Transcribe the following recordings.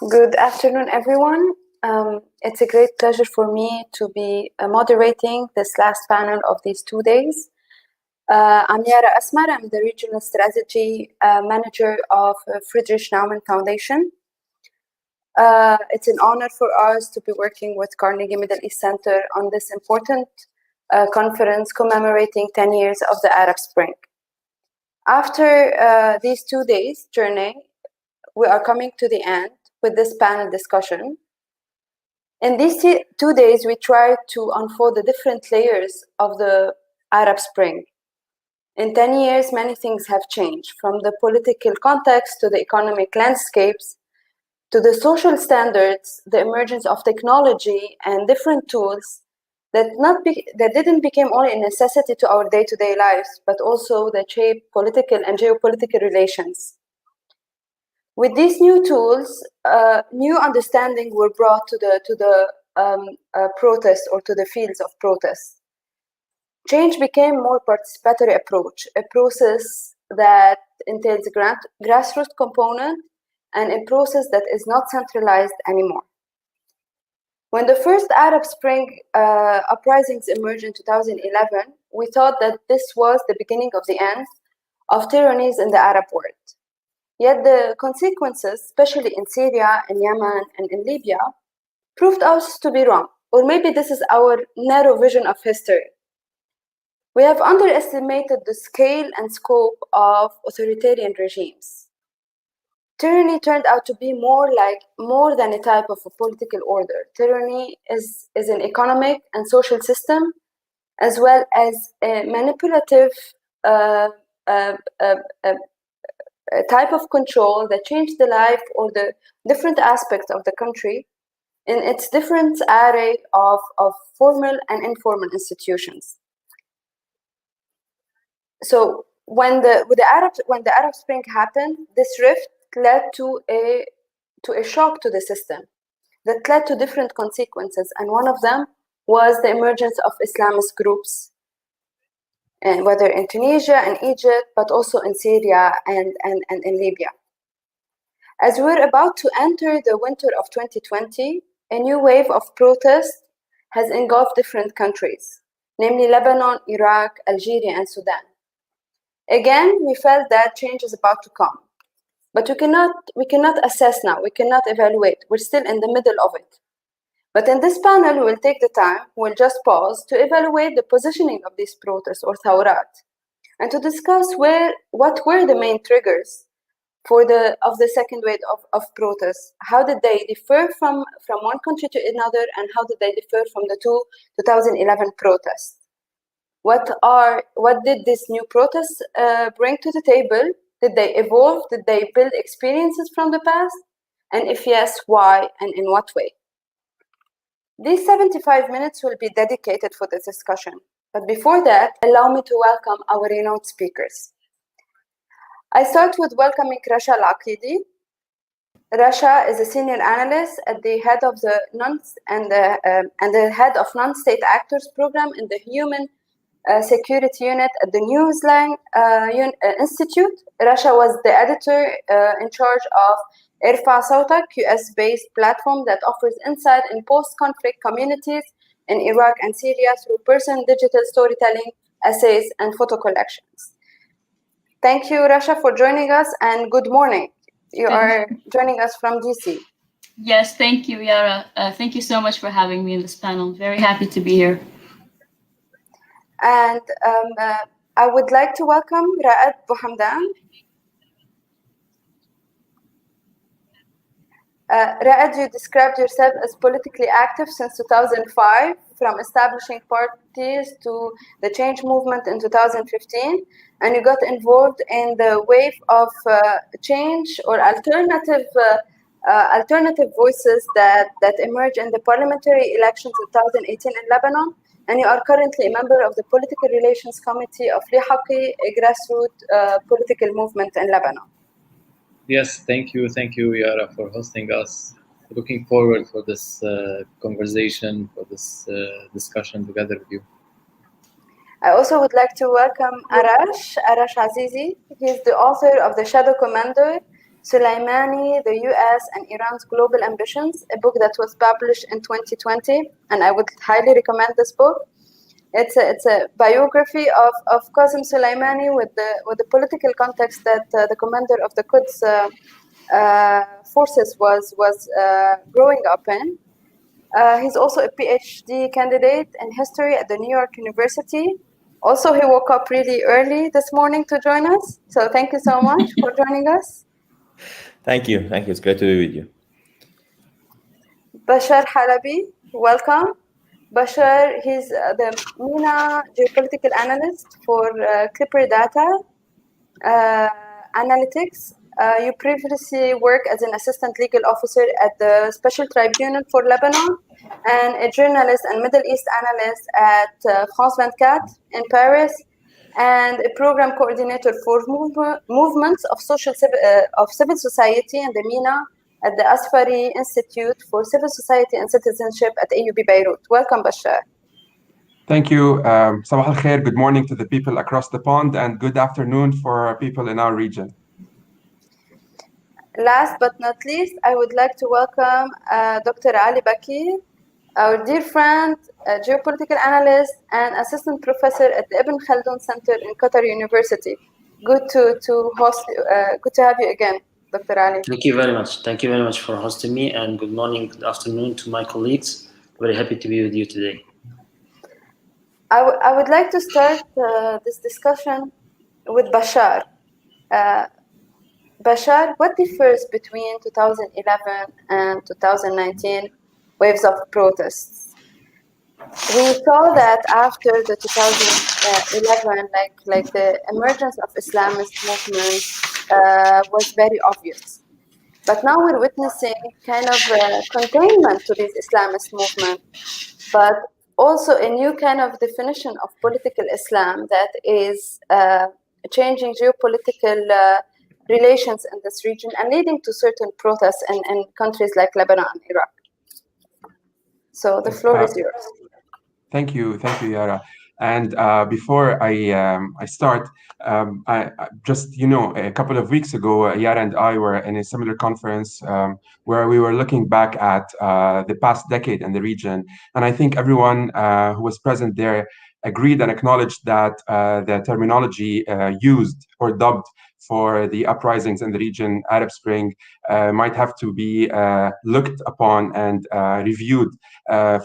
Good afternoon, everyone. It's a great pleasure for me to be moderating this last panel of these 2 days. I'm Yara Asmar. I'm the Regional Strategy Manager of Friedrich Naumann Foundation. It's an honor for us to be working with Carnegie Middle East Center on this important conference commemorating 10 years of the Arab Spring. After these 2 days journey, we are coming to the end with this panel discussion. In these 2 days, we tried to unfold the different layers of the Arab Spring. In 10 years, many things have changed, from the political context to the economic landscapes, to the social standards, the emergence of technology and different tools that didn't become only a necessity to our day-to-day lives, but also that shape political and geopolitical relations. With these new tools, new understanding were brought to the protest or to the fields of protest. Change became more participatory approach, a process that entails grassroots component and a process that is not centralized anymore. When the first Arab Spring uprisings emerged in 2011, we thought that this was the beginning of the end of tyrannies in the Arab world. Yet the consequences, especially in Syria, in Yemen, and in Libya, proved us to be wrong. Or maybe this is our narrow vision of history. We have underestimated the scale and scope of authoritarian regimes. Tyranny turned out to be more than a type of a political order. Tyranny is an economic and social system, as well as a manipulative a type of control that changed the life or the different aspects of the country in its different array of formal and informal institutions. So when the Arab Spring happened, this rift led to a shock to the system that led to different consequences, and one of them was the emergence of Islamist groups, and whether in Tunisia and Egypt, but also in Syria and in Libya. As we're about to enter the winter of 2020, a new wave of protest has engulfed different countries, namely Lebanon, Iraq, Algeria, and Sudan. Again, we felt that change is about to come, but we cannot assess now, we cannot evaluate, we're still in the middle of it. But in this panel, we'll take the time, we'll just pause to evaluate the positioning of these protests or thawrat, and to discuss what were the main triggers of the second wave of protests. How did they differ from one country to another, and how did they differ from the 2011 protests? What did these new protests bring to the table? Did they evolve? Did they build experiences from the past? And if yes, why and in what way? These 75 minutes will be dedicated for this discussion. But before that, allow me to welcome our renowned speakers. I start with welcoming Rasha Al-Aqidi. Rasha is a senior analyst at the head of the head of non-state actors program in the Human Security Unit at the New Zealand Institute. Rasha was the editor in charge of Irfa Sautak, US-based platform that offers insight in post-conflict communities in Iraq and Syria through person, digital storytelling, essays, and photo collections. Thank you, Rasha, for joining us, and good morning. You are joining us from DC. Yes, thank you, Yara. Thank you so much for having me in this panel. Very happy to be here. And I would like to welcome Ra'ad Bouhamdan. Ra'ad, you described yourself as politically active since 2005, from establishing parties to the change movement in 2015, and you got involved in the wave of change or alternative voices that emerged in the parliamentary elections in 2018 in Lebanon, and you are currently a member of the Political Relations Committee of Lihaqi, a grassroots political movement in Lebanon. Yes, thank you, Yara, for hosting us. Looking forward for this conversation, for this discussion together with you. I also would like to welcome Arash Azizi. He's the author of The Shadow Commander, Soleimani, the US and Iran's Global Ambitions, a book that was published in 2020, and I would highly recommend this book. It's a biography of Qasem Soleimani with the political context that the commander of the Quds forces was growing up in. He's also a PhD candidate in history at the New York University. Also, he woke up really early this morning to join us. So thank you so much for joining us. Thank you. It's great to be with you. Bashar Halabi, welcome. Bashar, he's the MENA geopolitical analyst for Clipper Data Analytics. You previously worked as an assistant legal officer at the Special Tribunal for Lebanon and a journalist and Middle East analyst at France 24 in Paris, and a program coordinator for movements of civil society in the MENA at the Asfari Institute for Civil Society and Citizenship at AUB Beirut. Welcome, Bashar. Thank you. Sabah al khair. Good morning to the people across the pond, and good afternoon for people in our region. Last but not least, I would like to welcome Dr. Ali Bakir, our dear friend, geopolitical analyst, and assistant professor at the Ibn Khaldun Center in Qatar University. Good to host you. Good to have you again, Dr. Ali. Thank you very much. Thank you very much for hosting me, and good morning, good afternoon to my colleagues. Very happy to be with you today. I would like to start this discussion with Bashar. Bashar, what differs between 2011 and 2019 waves of protests? We saw that after the 2011, like the emergence of Islamist movements was very obvious. But now we're witnessing kind of containment to these Islamist movements, but also a new kind of definition of political Islam that is changing geopolitical relations in this region and leading to certain protests in countries like Lebanon and Iraq. So the floor is yours. Thank you, Yara. And before I start, I just, a couple of weeks ago, Yara and I were in a similar conference where we were looking back at the past decade in the region. And I think everyone who was present there agreed and acknowledged that the terminology used or dubbed for the uprisings in the region, Arab Spring, might have to be looked upon and reviewed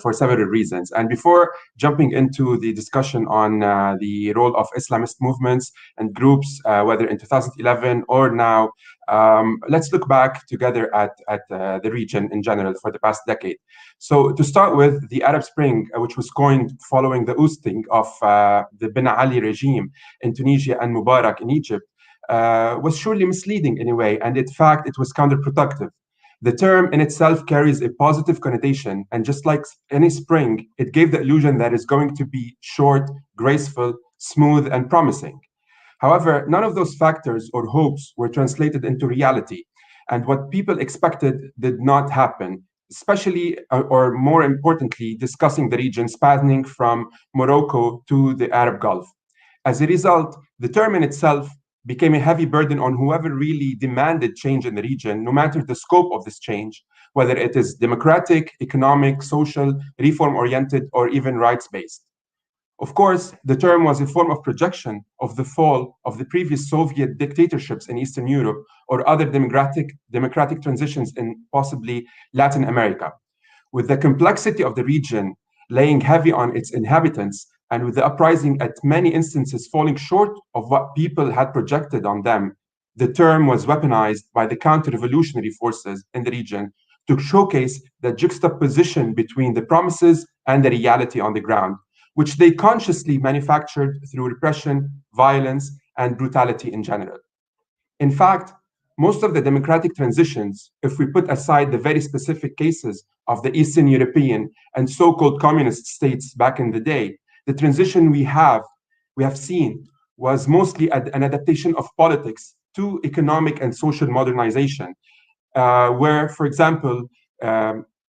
for several reasons. And before jumping into the discussion on the role of Islamist movements and groups, whether in 2011 or now, let's look back together at the region in general for the past decade. So to start with, the Arab Spring, which was coined following the ousting of the Ben Ali regime in Tunisia and Mubarak in Egypt, was surely misleading in a way, and in fact, it was counterproductive. The term in itself carries a positive connotation, and just like any spring, it gave the illusion that it's going to be short, graceful, smooth, and promising. However, none of those factors or hopes were translated into reality, and what people expected did not happen, especially, or more importantly, discussing the region spanning from Morocco to the Arab Gulf. As a result, the term in itself became a heavy burden on whoever really demanded change in the region, no matter the scope of this change, whether it is democratic, economic, social, reform-oriented, or even rights-based. Of course, the term was a form of projection of the fall of the previous Soviet dictatorships in Eastern Europe or other democratic transitions in possibly Latin America. With the complexity of the region laying heavy on its inhabitants, and with the uprising at many instances falling short of what people had projected on them, the term was weaponized by the counter-revolutionary forces in the region to showcase the juxtaposition between the promises and the reality on the ground, which they consciously manufactured through repression, violence, and brutality in general. In fact, most of the democratic transitions, if we put aside the very specific cases of the Eastern European and so-called communist states back in the day, the transition we have seen was mostly an adaptation of politics to economic and social modernization, where, for example,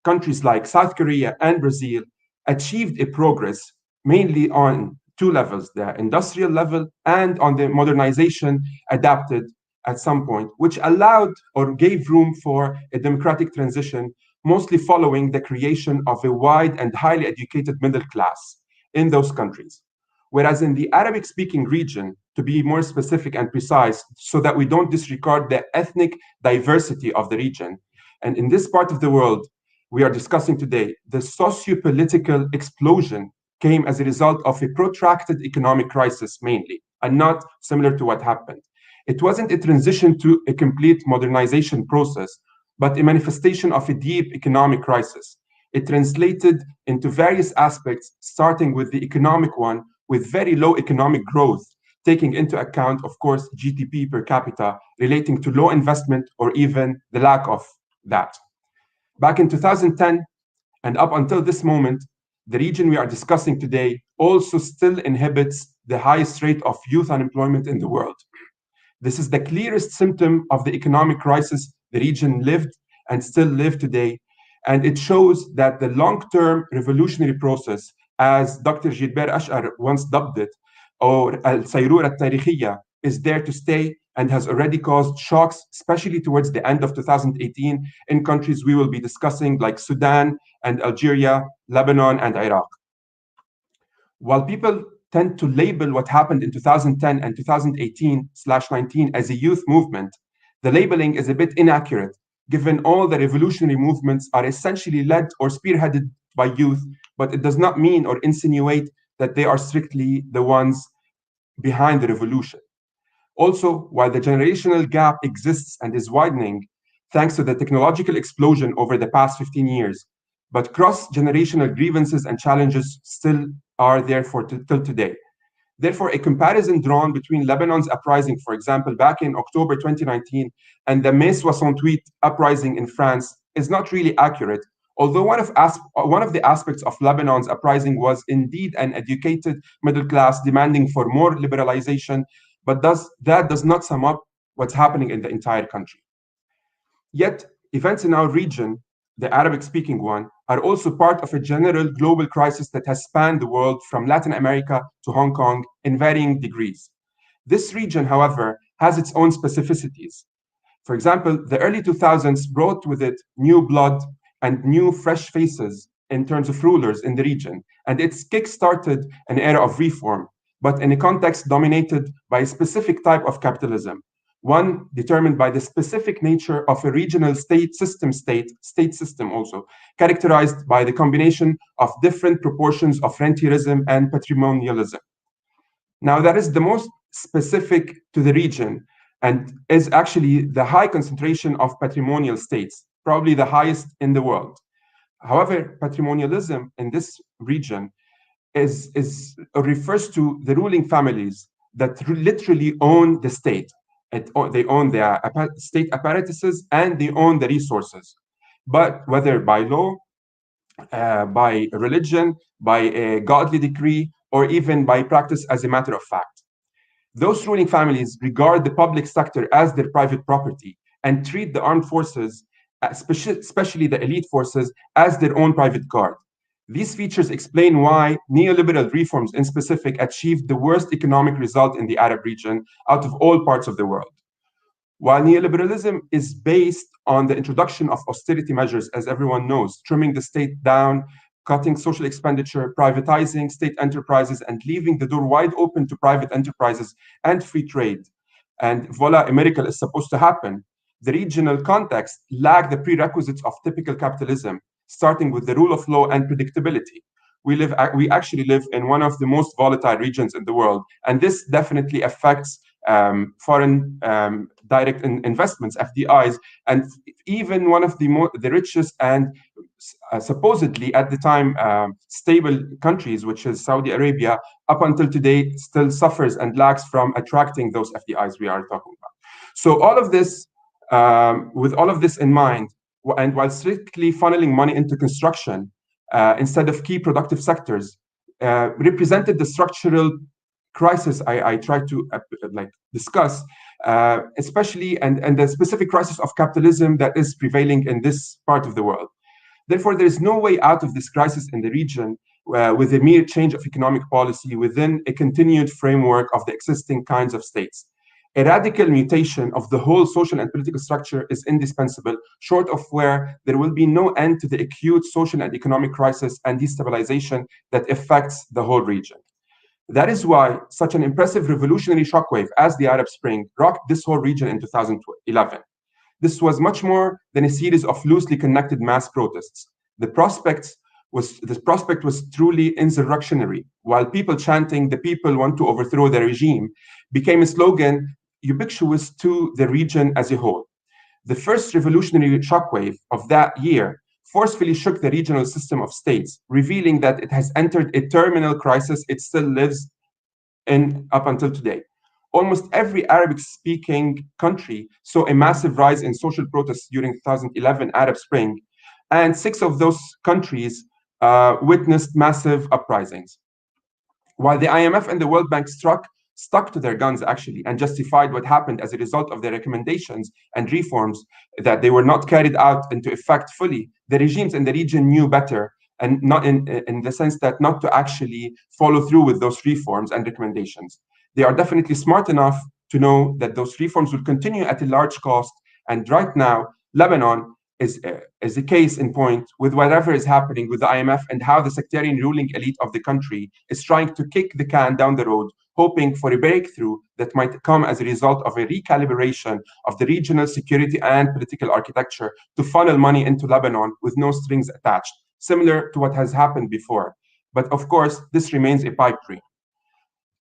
countries like South Korea and Brazil achieved a progress mainly on two levels, the industrial level and on the modernization adapted at some point, which allowed or gave room for a democratic transition, mostly following the creation of a wide and highly educated middle class in those countries. Whereas in the Arabic-speaking region, to be more specific and precise, so that we don't disregard the ethnic diversity of the region, and in this part of the world we are discussing today, the socio-political explosion came as a result of a protracted economic crisis mainly, and not similar to what happened. It wasn't a transition to a complete modernization process, but a manifestation of a deep economic crisis. It translated into various aspects, starting with the economic one, with very low economic growth, taking into account, of course, GDP per capita, relating to low investment or even the lack of that. Back in 2010, and up until this moment, the region we are discussing today also still inhibits the highest rate of youth unemployment in the world. This is the clearest symptom of the economic crisis the region lived and still live today. And it shows that the long-term revolutionary process, as Dr. Gilbert Ash'ar once dubbed it, or al-Sayrura al-Tarikhiyya, is there to stay and has already caused shocks, especially towards the end of 2018 in countries we will be discussing like Sudan and Algeria, Lebanon and Iraq. While people tend to label what happened in 2010 and 2018/19 as a youth movement, the labeling is a bit inaccurate, given all the revolutionary movements are essentially led or spearheaded by youth, but it does not mean or insinuate that they are strictly the ones behind the revolution. Also, while the generational gap exists and is widening thanks to the technological explosion over the past 15 years, but cross-generational grievances and challenges still are there till today. Therefore, a comparison drawn between Lebanon's uprising, for example, back in October 2019, and the Mai 68 uprising in France is not really accurate, although one of the aspects of Lebanon's uprising was indeed an educated middle class demanding for more liberalization, but that does not sum up what's happening in the entire country. Yet, events in our region, the Arabic-speaking one, are also part of a general global crisis that has spanned the world from Latin America to Hong Kong in varying degrees. This region, however, has its own specificities. For example, the early 2000s brought with it new blood and new fresh faces in terms of rulers in the region, and it's kick-started an era of reform, but in a context dominated by a specific type of capitalism, one determined by the specific nature of a regional state system also, characterized by the combination of different proportions of rentierism and patrimonialism. Now, that is the most specific to the region and is actually the high concentration of patrimonial states, probably the highest in the world. However, patrimonialism in this region refers to the ruling families that literally own the state. They own their state apparatuses and they own the resources. But whether by law, by religion, by a godly decree, or even by practice as a matter of fact. Those ruling families regard the public sector as their private property and treat the armed forces, especially the elite forces, as their own private guard. These features explain why neoliberal reforms in specific achieved the worst economic result in the Arab region out of all parts of the world. While neoliberalism is based on the introduction of austerity measures, as everyone knows, trimming the state down, cutting social expenditure, privatizing state enterprises, and leaving the door wide open to private enterprises and free trade, and voila, a miracle is supposed to happen, the regional context lacked the prerequisites of typical capitalism, starting with the rule of law and predictability. We actually live in one of the most volatile regions in the world, and this definitely affects foreign direct investments, FDIs, and even one of the richest and supposedly at the time stable countries, which is Saudi Arabia, up until today still suffers and lacks from attracting those FDIs we are talking about. So all of this, with all of this in mind, and while strictly funneling money into construction instead of key productive sectors, represented the structural crisis I tried to discuss, especially and the specific crisis of capitalism that is prevailing in this part of the world. Therefore, there is no way out of this crisis in the region with a mere change of economic policy within a continued framework of the existing kinds of states. A radical mutation of the whole social and political structure is indispensable, short of where there will be no end to the acute social and economic crisis and destabilization that affects the whole region. That is why such an impressive revolutionary shockwave as the Arab Spring rocked this whole region in 2011. This was much more than a series of loosely connected mass protests. The prospect was truly insurrectionary, while people chanting, "The people want to overthrow the regime," became a slogan ubiquitous to the region as a whole. The first revolutionary shockwave of that year forcefully shook the regional system of states, revealing that it has entered a terminal crisis it still lives in up until today. Almost every Arabic-speaking country saw a massive rise in social protests during 2011 Arab Spring, and 6 of those countries witnessed massive uprisings. While the IMF and the World Bank stuck to their guns, actually, and justified what happened as a result of their recommendations and reforms, that they were not carried out into effect fully, the regimes in the region knew better, and not in the sense that not to actually follow through with those reforms and recommendations. They are definitely smart enough to know that those reforms will continue at a large cost. And right now, Lebanon is a case in point with whatever is happening with the IMF and how the sectarian ruling elite of the country is trying to kick the can down the road, hoping for a breakthrough that might come as a result of a recalibration of the regional security and political architecture to funnel money into Lebanon with no strings attached, similar to what has happened before. But of course, this remains a pipe dream.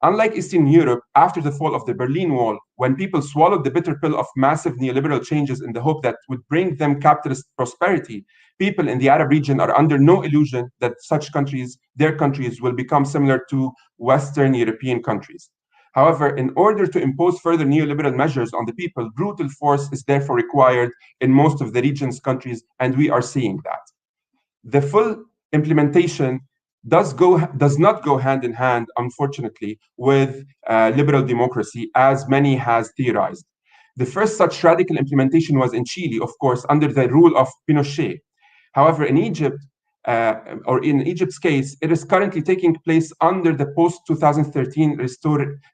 Unlike Eastern Europe, after the fall of the Berlin Wall, when people swallowed the bitter pill of massive neoliberal changes in the hope that would bring them capitalist prosperity, people in the Arab region are under no illusion that such countries, their countries, will become similar to Western European countries. However, in order to impose further neoliberal measures on the people, brutal force is therefore required in most of the region's countries, and we are seeing that. The full implementation does not go hand in hand, unfortunately, with liberal democracy, as many has theorized. The first such radical implementation was in Chile, of course, under the rule of Pinochet. However, in Egypt, or in Egypt's case, it is currently taking place under the post-2013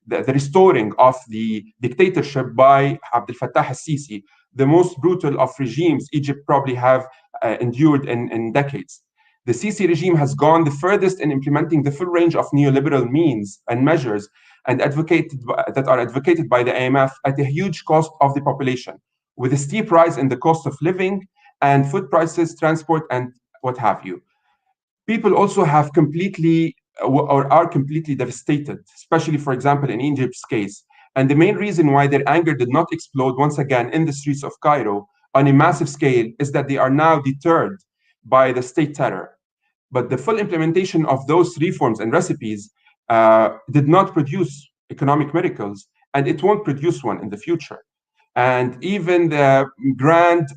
the restoring of the dictatorship by Abdel Fattah al-Sisi, the most brutal of regimes Egypt probably have endured in decades. The Sisi regime has gone the furthest in implementing the full range of neoliberal means and measures and that are advocated by the IMF at a huge cost of the population, with a steep rise in the cost of living and food prices, transport, and what have you. People also have are completely devastated, especially, for example, in Egypt's case. And the main reason why their anger did not explode once again in the streets of Cairo on a massive scale is that they are now deterred by the state terror. But the full implementation of those reforms and recipes did not produce economic miracles, and it won't produce one in the future. And even the grand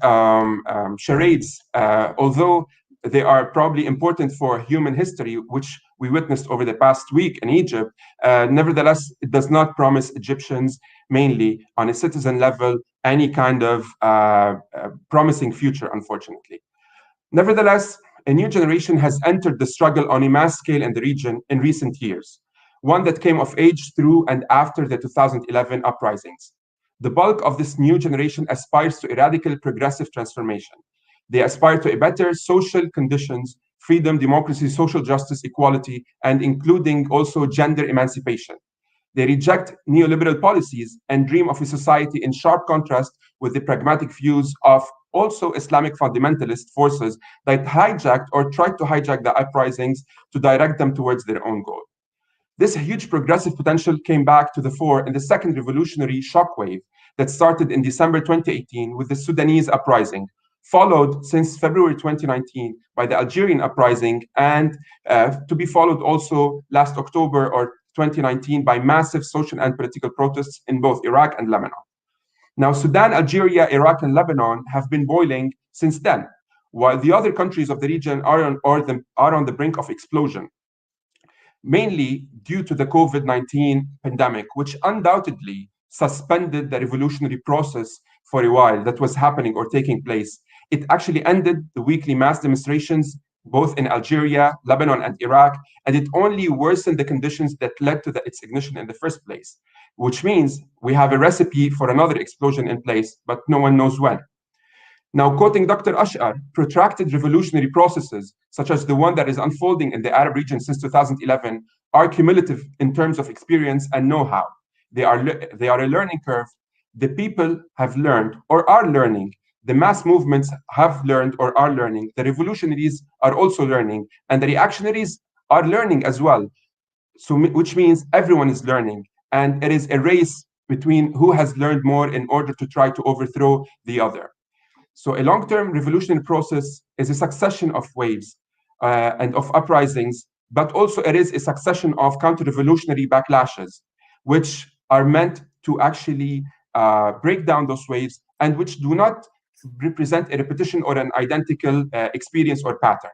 charades, although they are probably important for human history, which we witnessed over the past week in Egypt, nevertheless, it does not promise Egyptians, mainly on a citizen level, any kind of promising future, unfortunately. Nevertheless, a new generation has entered the struggle on a mass scale in the region in recent years, one that came of age through and after the 2011 uprisings. The bulk of this new generation aspires to a radical progressive transformation. They aspire to a better social conditions, freedom, democracy, social justice, equality, and including also gender emancipation. They reject neoliberal policies and dream of a society in sharp contrast with the pragmatic views of also Islamic fundamentalist forces that hijacked or tried to hijack the uprisings to direct them towards their own goal. This huge progressive potential came back to the fore in the second revolutionary shockwave that started in December 2018 with the Sudanese uprising, followed since February 2019 by the Algerian uprising, and to be followed also last October or 2019 by massive social and political protests in both Iraq and Lebanon. Now, Sudan, Algeria, Iraq, and Lebanon have been boiling since then, while the other countries of the region are on the brink of explosion, mainly due to the COVID-19 pandemic, which undoubtedly suspended the revolutionary process for a while that was happening or taking place. It actually ended the weekly mass demonstrations both in Algeria, Lebanon, and Iraq, and it only worsened the conditions that led to its ignition in the first place, which means we have a recipe for another explosion in place, but no one knows when. Now, quoting Dr. Ashar, protracted revolutionary processes, such as the one that is unfolding in the Arab region since 2011, are cumulative in terms of experience and know-how. They are a learning curve. The people have learned or are learning. The mass movements have learned or are learning. The revolutionaries are also learning, and the reactionaries are learning as well. So, which means everyone is learning, and it is a race between who has learned more in order to try to overthrow the other. So a long-term revolutionary process is a succession of waves and of uprisings, but also it is a succession of counter-revolutionary backlashes, which are meant to actually break down those waves and which do not represent a repetition or an identical experience or pattern.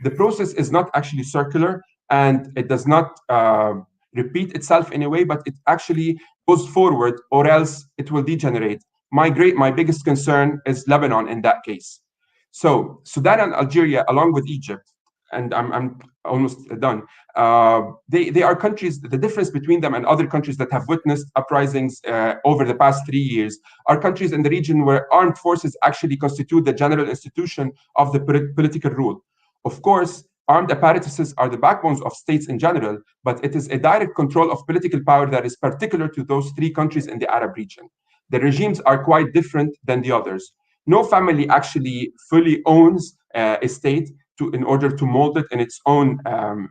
The process is not actually circular, and it does not repeat itself in a way, but it actually goes forward, or else it will degenerate. My biggest concern is Lebanon in that case. So Sudan and Algeria, along with Egypt, and I'm almost done, they are countries. The difference between them and other countries that have witnessed uprisings over the past 3 years are countries in the region where armed forces actually constitute the general institution of the political rule. Of course, armed apparatuses are the backbones of states in general, but it is a direct control of political power that is particular to those 3 countries in the Arab region. The regimes are quite different than the others. No family actually fully owns a state in order to mold it in its own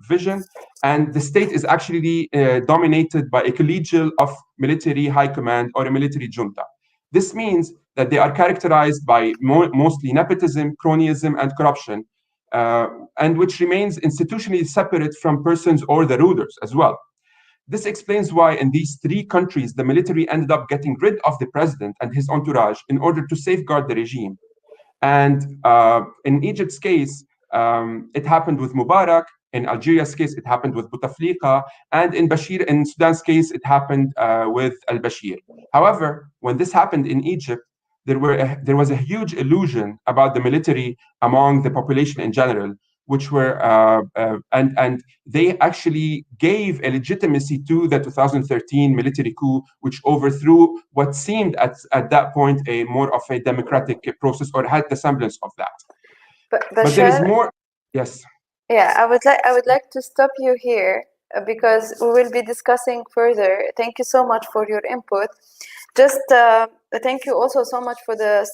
vision. And the state is actually dominated by a collegial of military high command or a military junta. This means that they are characterized by mostly nepotism, cronyism, and corruption, and which remains institutionally separate from persons or the rulers as well. This explains why in these 3 countries, the military ended up getting rid of the president and his entourage in order to safeguard the regime. And in Egypt's case, it happened with Mubarak. In Algeria's case, it happened with Bouteflika. And in Sudan's case, it happened with al-Bashir. However, when this happened in Egypt, there was a huge illusion about the military among the population in general, which were and they actually gave a legitimacy to the 2013 military coup, which overthrew what seemed at that point a more of a democratic process, or had the semblance of that. But there is more. Yes. Yeah, I would like to stop you here because we will be discussing further. Thank you so much for your input. Just thank you also so much for the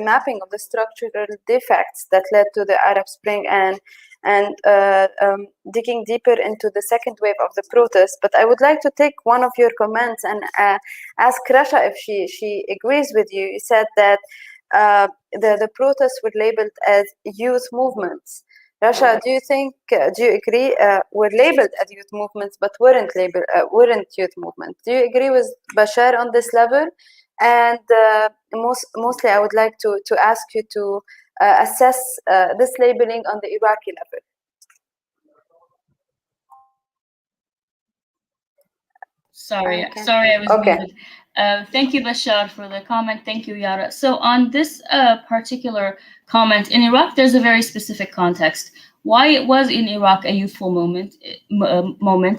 mapping of the structural defects that led to the Arab Spring and digging deeper into the second wave of the protest. But I would like to take one of your comments and ask Rasha if she agrees with you. You said that the protests were labeled as youth movements. Rasha, do you agree were labeled as youth movements but weren't youth movements? Do you agree with Bashar on this level? And mostly I would like to ask you to assess this labeling on the Iraqi level. Sorry, I was muted. Thank you, Bashar, for the comment. Thank you, Yara. So on this particular comment, in Iraq, there's a very specific context. Why it was in Iraq a youthful moment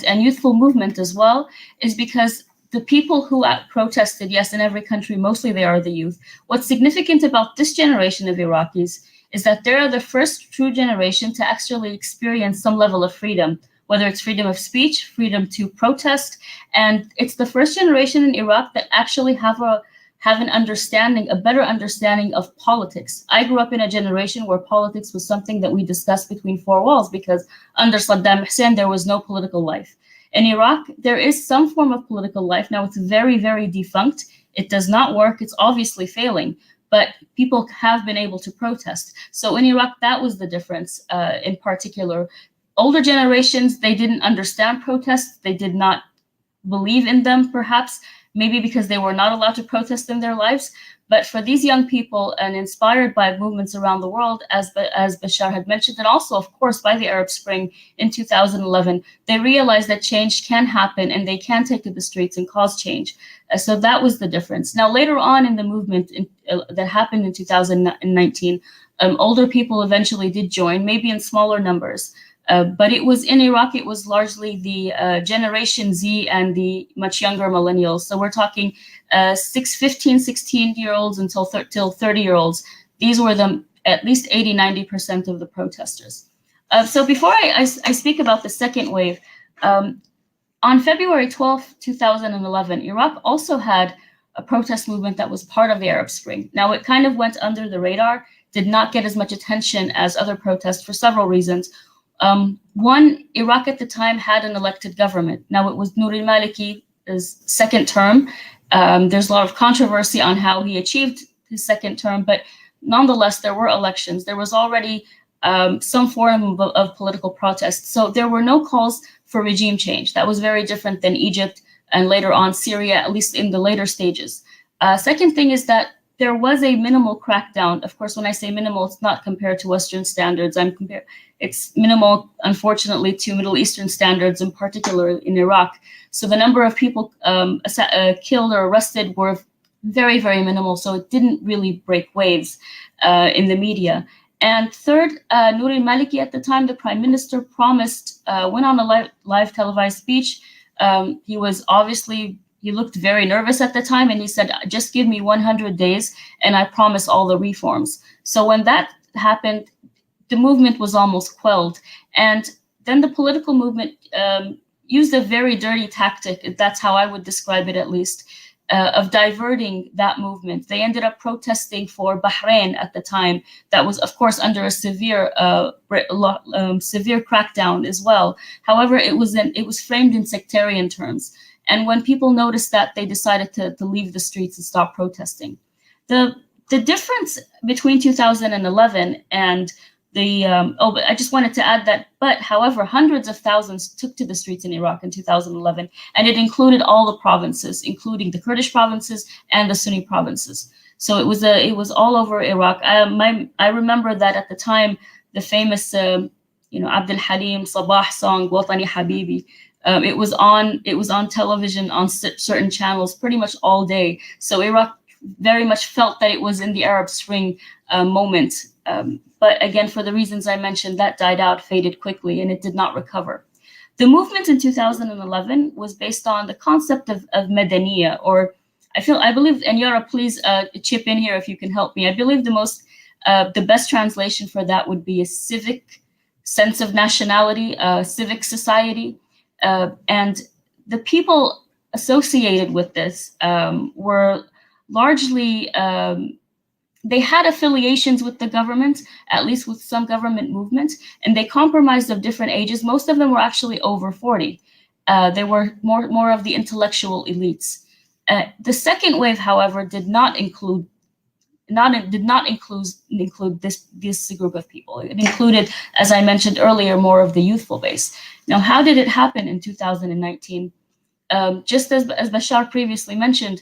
and youthful movement as well is because the people who protested, yes, in every country, mostly they are the youth. What's significant about this generation of Iraqis is that they're the first true generation to actually experience some level of freedom, whether it's freedom of speech, freedom to protest. And it's the first generation in Iraq that actually have an understanding, a better understanding of politics. I grew up in a generation where politics was something that we discussed between 4 walls because under Saddam Hussein, there was no political life. In Iraq, there is some form of political life. Now, it's very, very defunct. It does not work. It's obviously failing, but people have been able to protest. So in Iraq, that was the difference in particular. Older generations, they didn't understand protests. They did not believe in them, perhaps. maybe because they were not allowed to protest in their lives. But for these young people, and inspired by movements around the world, as Bashar had mentioned, and also, of course, by the Arab Spring in 2011, they realized that change can happen and they can take to the streets and cause change. So that was the difference. Now, later on in the movement that happened in 2019, older people eventually did join, maybe in smaller numbers. But it was in Iraq, it was largely the Generation Z and the much younger millennials. So we're talking 15, 16-year-olds until 30-year-olds. These were at least 80, 90% of the protesters. So before I speak about the second wave, on February 12, 2011, Iraq also had a protest movement that was part of the Arab Spring. Now, it kind of went under the radar, did not get as much attention as other protests for several reasons. One, Iraq at the time had an elected government. Now, it was Nouri al-Maliki's second term. There's a lot of controversy on how he achieved his second term, but nonetheless, there were elections. There was already some form of political protest. So there were no calls for regime change. That was very different than Egypt and later on Syria, at least in the later stages. Second thing is that there was a minimal crackdown. Of course, when I say minimal, it's not compared to Western standards. It's minimal, unfortunately, to Middle Eastern standards, in particular in Iraq. So the number of people killed or arrested were very, very minimal. So it didn't really break waves in the media. And third, Nouri al-Maliki at the time, the prime minister, promised, went on a live televised speech. He looked very nervous at the time, and he said, just give me 100 days and I promise all the reforms. So when that happened, the movement was almost quelled. And then the political movement used a very dirty tactic, that's how I would describe it at least, of diverting that movement. They ended up protesting for Bahrain at the time. That was, of course, under a severe crackdown as well. However, it was framed in sectarian terms. And when people noticed that, they decided to leave the streets and stop protesting. The difference between 2011 and I just wanted to add that, but however, hundreds of thousands took to the streets in Iraq in 2011, and it included all the provinces, including the Kurdish provinces and the Sunni provinces. So it was all over Iraq. I remember that at the time, the famous Abdul Halim Sabah song Watani Habibi. It was on television on certain channels pretty much all day. So Iraq very much felt that it was in the Arab Spring moment. But again, for the reasons I mentioned, that died out, faded quickly, and it did not recover. The movement in 2011 was based on the concept of Madaniya, or I believe, and Yara, please chip in here if you can help me. I believe the best translation for that would be a civic sense of nationality, civic society. And the people associated with this were largely, they had affiliations with the government, at least with some government movements, and they comprised of different ages. Most of them were actually over 40. They were more of the intellectual elites. The second wave, however, did not include this group of people. It included, as I mentioned earlier, more of the youthful base. Now, how did it happen in 2019? Just as Bashar previously mentioned,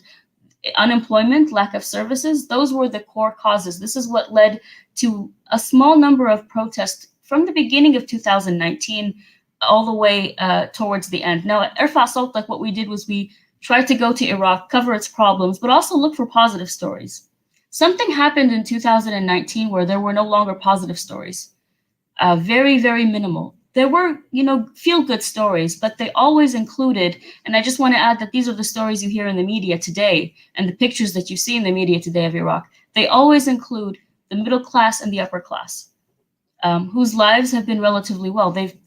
unemployment, lack of services, those were the core causes. This is what led to a small number of protests from the beginning of 2019 all the way towards the end. Now, at Irfa Sawtak, what we did was we tried to go to Iraq, cover its problems, but also look for positive stories. Something happened in 2019 where there were no longer positive stories. Very, very minimal. There were, feel-good stories, but they always included, and I just want to add that these are the stories you hear in the media today, and the pictures that you see in the media today of Iraq. They always include the middle class and the upper class, whose lives have been relatively well. They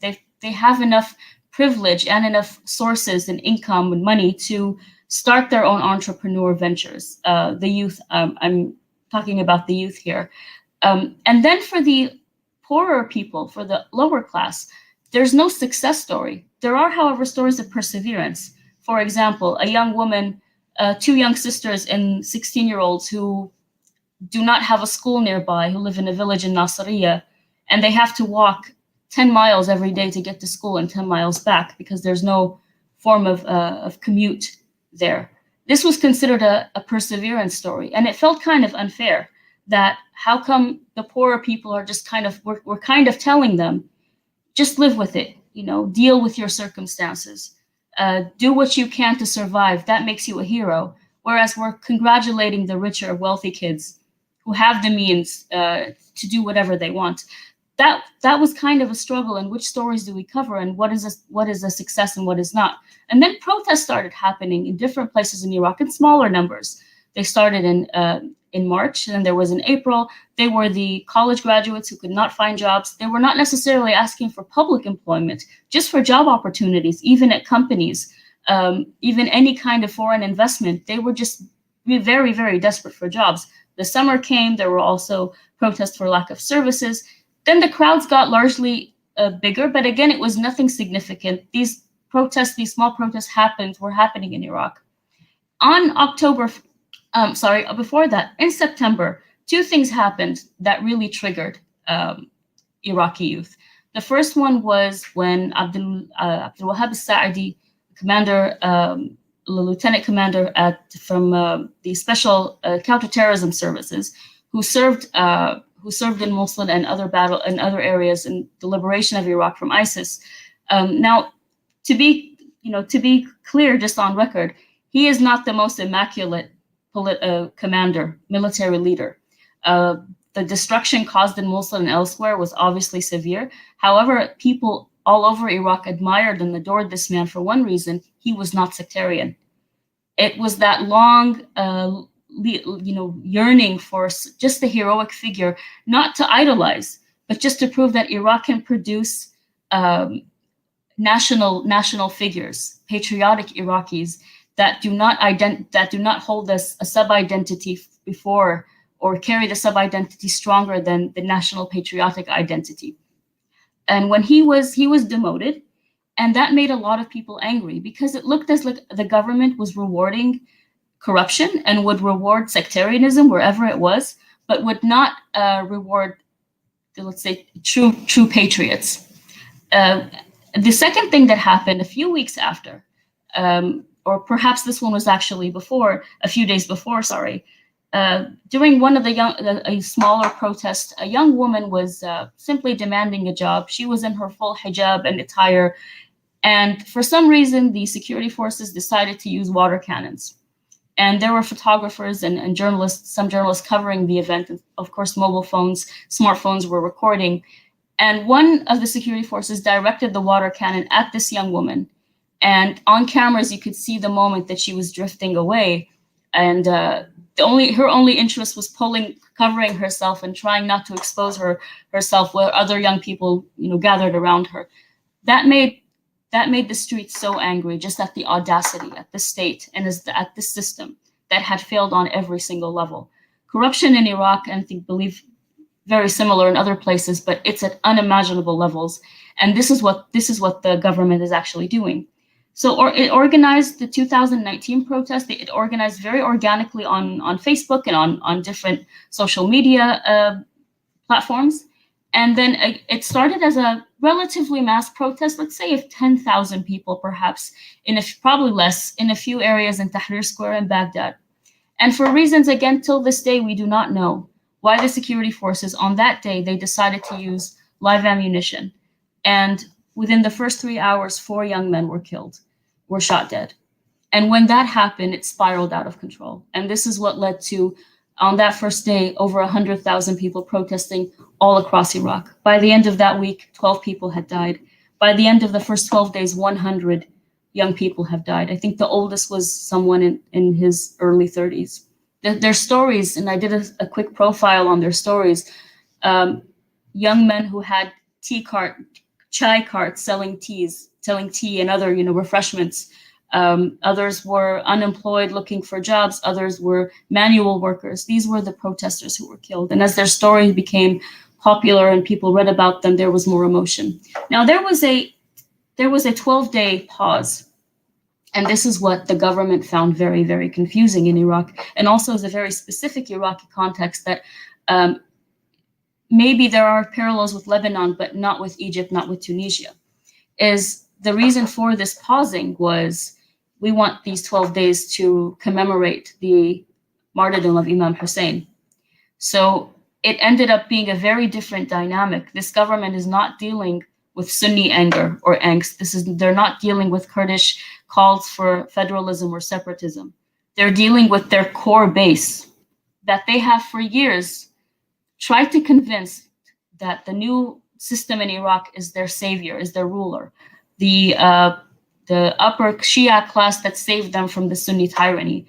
have enough privilege and enough sources and income and money to start their own entrepreneur ventures. The youth, I'm talking about the youth here. And then for the poorer people, for the lower class, there's no success story. There are, however, stories of perseverance. For example, a young woman, two young sisters and 16-year-olds who do not have a school nearby, who live in a village in Nasiriyah, and they have to walk 10 miles every day to get to school and 10 miles back because there's no form of commute there. this was considered a perseverance story. And it felt kind of unfair that how come the poorer people are just we're kind of telling them, just live with it, deal with your circumstances, do what you can to survive. That makes you a hero. Whereas we're congratulating the richer, wealthy kids who have the means to do whatever they want. That was kind of a struggle. And which stories do we cover, and what is a success and what is not? And then protests started happening in different places in Iraq in smaller numbers. They started in March, and there was in April. They were the college graduates who could not find jobs. They were not necessarily asking for public employment, just for job opportunities, even at companies, even any kind of foreign investment. They were just very, very desperate for jobs. The summer came. There were also protests for lack of services. Then the crowds got largely bigger, but again, it was nothing significant. These small protests were happening in Iraq. Before that, in September, two things happened that really triggered Iraqi youth. The first one was when Abdul Wahab al-Sa'idi, commander, lieutenant commander from the special counterterrorism services, who served in Mosul and other areas in the liberation of Iraq from ISIS. Now, to be clear, just on record, he is not the most immaculate commander, military leader. The destruction caused in Mosul and elsewhere was obviously severe. However, people all over Iraq admired and adored this man for one reason: he was not sectarian. It was that long, yearning for just a heroic figure, not to idolize, but just to prove that Iraq can produce national figures, patriotic Iraqis that do not hold a sub-identity before, or carry the sub-identity stronger than the national patriotic identity. And when he was demoted, and that made a lot of people angry, because it looked as like the government was rewarding corruption and would reward sectarianism wherever it was, but would not reward, let's say, true patriots. The second thing that happened a few weeks after, or perhaps this one was actually a few days before, during one of a smaller protest, a young woman was simply demanding a job. She was in her full hijab and attire, and for some reason, the security forces decided to use water cannons. And there were photographers and journalists, some journalists covering the event. And of course, mobile phones, smartphones were recording. And one of the security forces directed the water cannon at this young woman. And on cameras, you could see the moment that she was drifting away. And her only interest was covering herself and trying not to expose herself where other young people, gathered around her. That made the streets so angry, just at the audacity, at the state, and at the system that had failed on every single level. Corruption in Iraq, and I believe very similar in other places, but it's at unimaginable levels. And this is what the government is actually doing. So it organized the 2019 protest. It organized very organically on Facebook and on different social media platforms. And then it started as a relatively mass protest, let's say of 10,000 people, perhaps, probably less, in a few areas in Tahrir Square in Baghdad. And for reasons, again, till this day, we do not know why the security forces on that day, they decided to use live ammunition. And within the first 3 hours, 4 young men were shot dead. And when that happened, it spiraled out of control. And this is what led to, on that first day, over 100,000 people protesting all across Iraq. By the end of that week, 12 people had died. By the end of the first 12 days, 100 young people have died. I think the oldest was someone in his early 30s. Their stories, and I did a quick profile on their stories, young men who had chai carts selling tea and other, refreshments. Others were unemployed looking for jobs. Others were manual workers. These were the protesters who were killed. And as their story became popular and people read about them, there was more emotion. Now, there was a 12-day pause. And this is what the government found very, very confusing in Iraq, and also is a very specific Iraqi context that maybe there are parallels with Lebanon, but not with Egypt, not with Tunisia. Is the reason for this pausing was we want these 12 days to commemorate the martyrdom of Imam Hussein. So it ended up being a very different dynamic. This government is not dealing with Sunni anger or angst. They're not dealing with Kurdish calls for federalism or separatism. They're dealing with their core base that they have for years tried to convince that the new system in Iraq is their savior, is their ruler, the upper Shia class that saved them from the Sunni tyranny.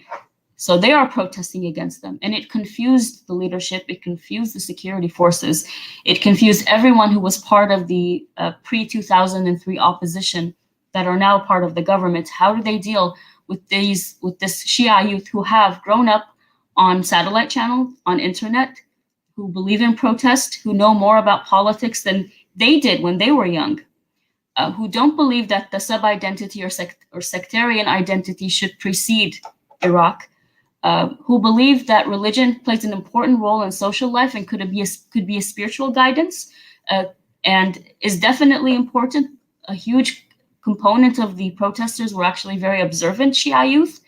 So they are protesting against them, and it confused the leadership, it confused the security forces, it confused everyone who was part of the pre-2003 opposition that are now part of the government. How do they deal with this Shia youth who have grown up on satellite channel, on internet, who believe in protest, who know more about politics than they did when they were young, who don't believe that the sub-identity or sectarian identity should precede Iraq, who believe that religion plays an important role in social life and could be a spiritual guidance, and is definitely important. A huge component of the protesters were actually very observant Shia youth,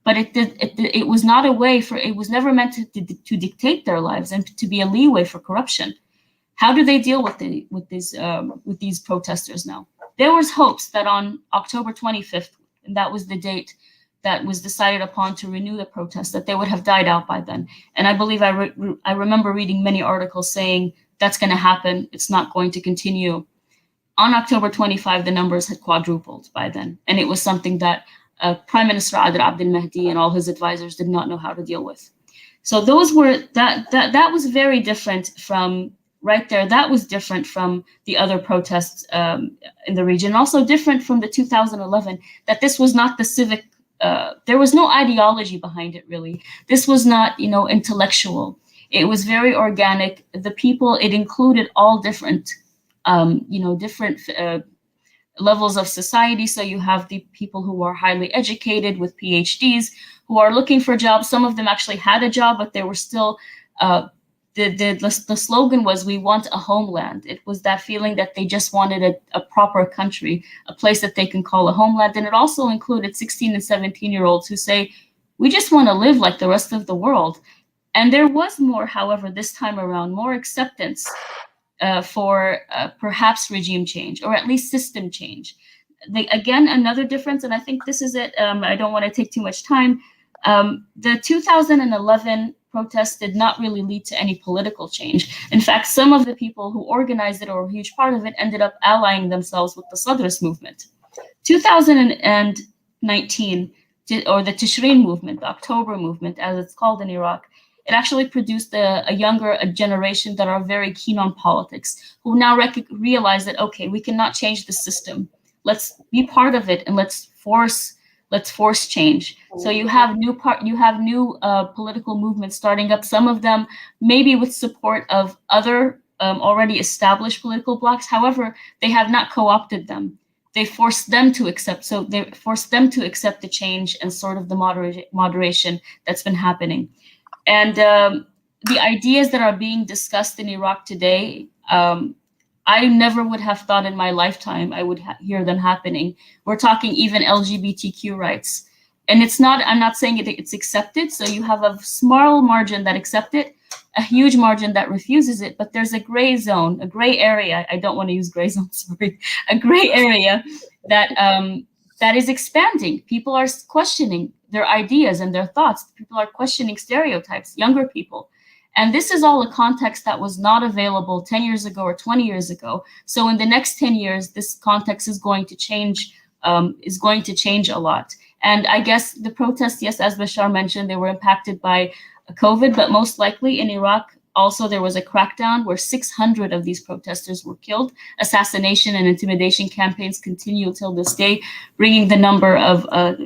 but it was not a way for, it was never meant to dictate their lives and to be a leeway for corruption. How do they deal with these protesters now? There was hopes that on October 25th, and that was the date that was decided upon to renew the protest, that they would have died out by then. And I believe I remember reading many articles saying that's going to happen, it's not going to continue. On October 25, the numbers had quadrupled by then. And it was something that Prime Minister Adel Abdel Mahdi and all his advisors did not know how to deal with. So those were, that was very different from, right there, that was different from the other protests in the region. Also different from the 2011, that this was not the civic, there was no ideology behind it really. This was not, intellectual. It was very organic. The people, it included all different, different levels of society. So you have the people who are highly educated with PhDs who are looking for jobs. Some of them actually had a job, but they were still, the slogan was, we want a homeland. It was that feeling that they just wanted a proper country, a place that they can call a homeland. And it also included 16 and 17-year-olds who say, we just want to live like the rest of the world. And there was more, however, this time around, more acceptance for perhaps regime change, or at least system change. Again, another difference, and I think this is it, I don't want to take too much time. The 2011 protests did not really lead to any political change. In fact, some of the people who organized it, or a huge part of it, ended up allying themselves with the Sadrist movement. 2019, or the Tishreen movement, the October movement, as it's called in Iraq, it actually produced a younger generation that are very keen on politics, who now realize that, okay, we cannot change the system. Let's be part of it, and let's force change. So you have new political movements starting up. Some of them maybe with support of other already established political blocs. However, they have not co-opted them. They forced them to accept. So they forced them to accept the change and sort of the moderation that's been happening. And the ideas that are being discussed in Iraq today, I never would have thought in my lifetime I would hear them happening. We're talking even LGBTQ rights. And it's not, I'm not saying it's accepted. So you have a small margin that accept it, a huge margin that refuses it, but there's a gray zone, a gray area. I don't want to use gray zone, sorry. A gray area that that is expanding. People are questioning their ideas and their thoughts. People are questioning stereotypes, younger people. And this is all a context that was not available 10 years ago or 20 years ago. So in the next 10 years, this context is going to change a lot. And I guess the protests, yes, as Bashar mentioned, they were impacted by COVID, but most likely in Iraq, also there was a crackdown where 600 of these protesters were killed. Assassination and intimidation campaigns continue till this day, bringing the number of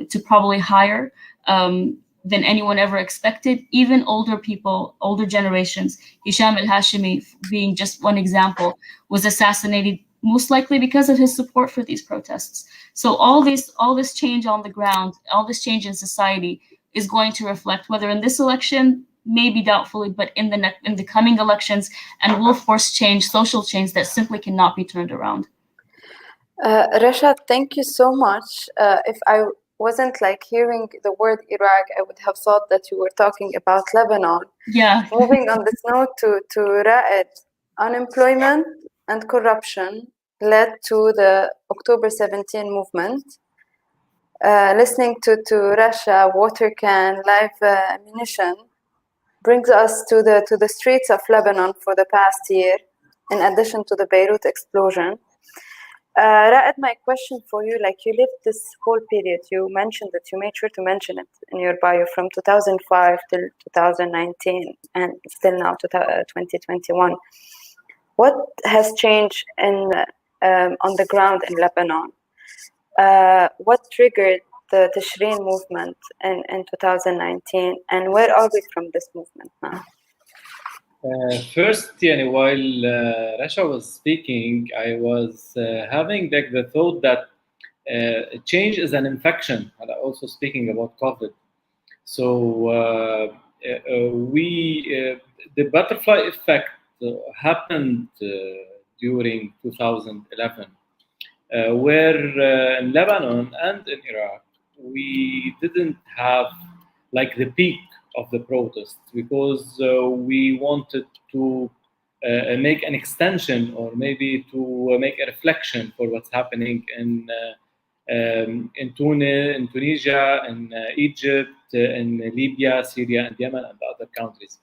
to probably higher than anyone ever expected. Even older people, older generations, Hisham al-Hashimi being just one example, was assassinated most likely because of his support for these protests. So all this change on the ground, all this change in society is going to reflect, whether in this election, maybe doubtfully, but in the coming elections, and will force change, social change that simply cannot be turned around. Rashad, thank you so much. If I wasn't like hearing the word Iraq, I would have thought that you were talking about Lebanon. Yeah. Moving on this note to Ra'ed, unemployment and corruption led to the October 17 movement. Listening to Russia, water can, live ammunition brings us to the streets of Lebanon for the past year, in addition to the Beirut explosion. Ra'ed, my question for you, like you lived this whole period, you mentioned it, you made sure to mention it in your bio, from 2005 till 2019 and still now to 2021. What has changed on the ground in Lebanon? What triggered the Tishrin movement in 2019, and where are we from this movement now? First, while Rasha was speaking, I was having the thought that change is an infection, and also speaking about COVID. So the butterfly effect happened during 2011, where in Lebanon and in Iraq, we didn't have like the peak of the protests because we wanted to make an extension or maybe to make a reflection for what's happening in Tunis, in Tunisia, in Egypt, in Libya, Syria, and Yemen, and other countries.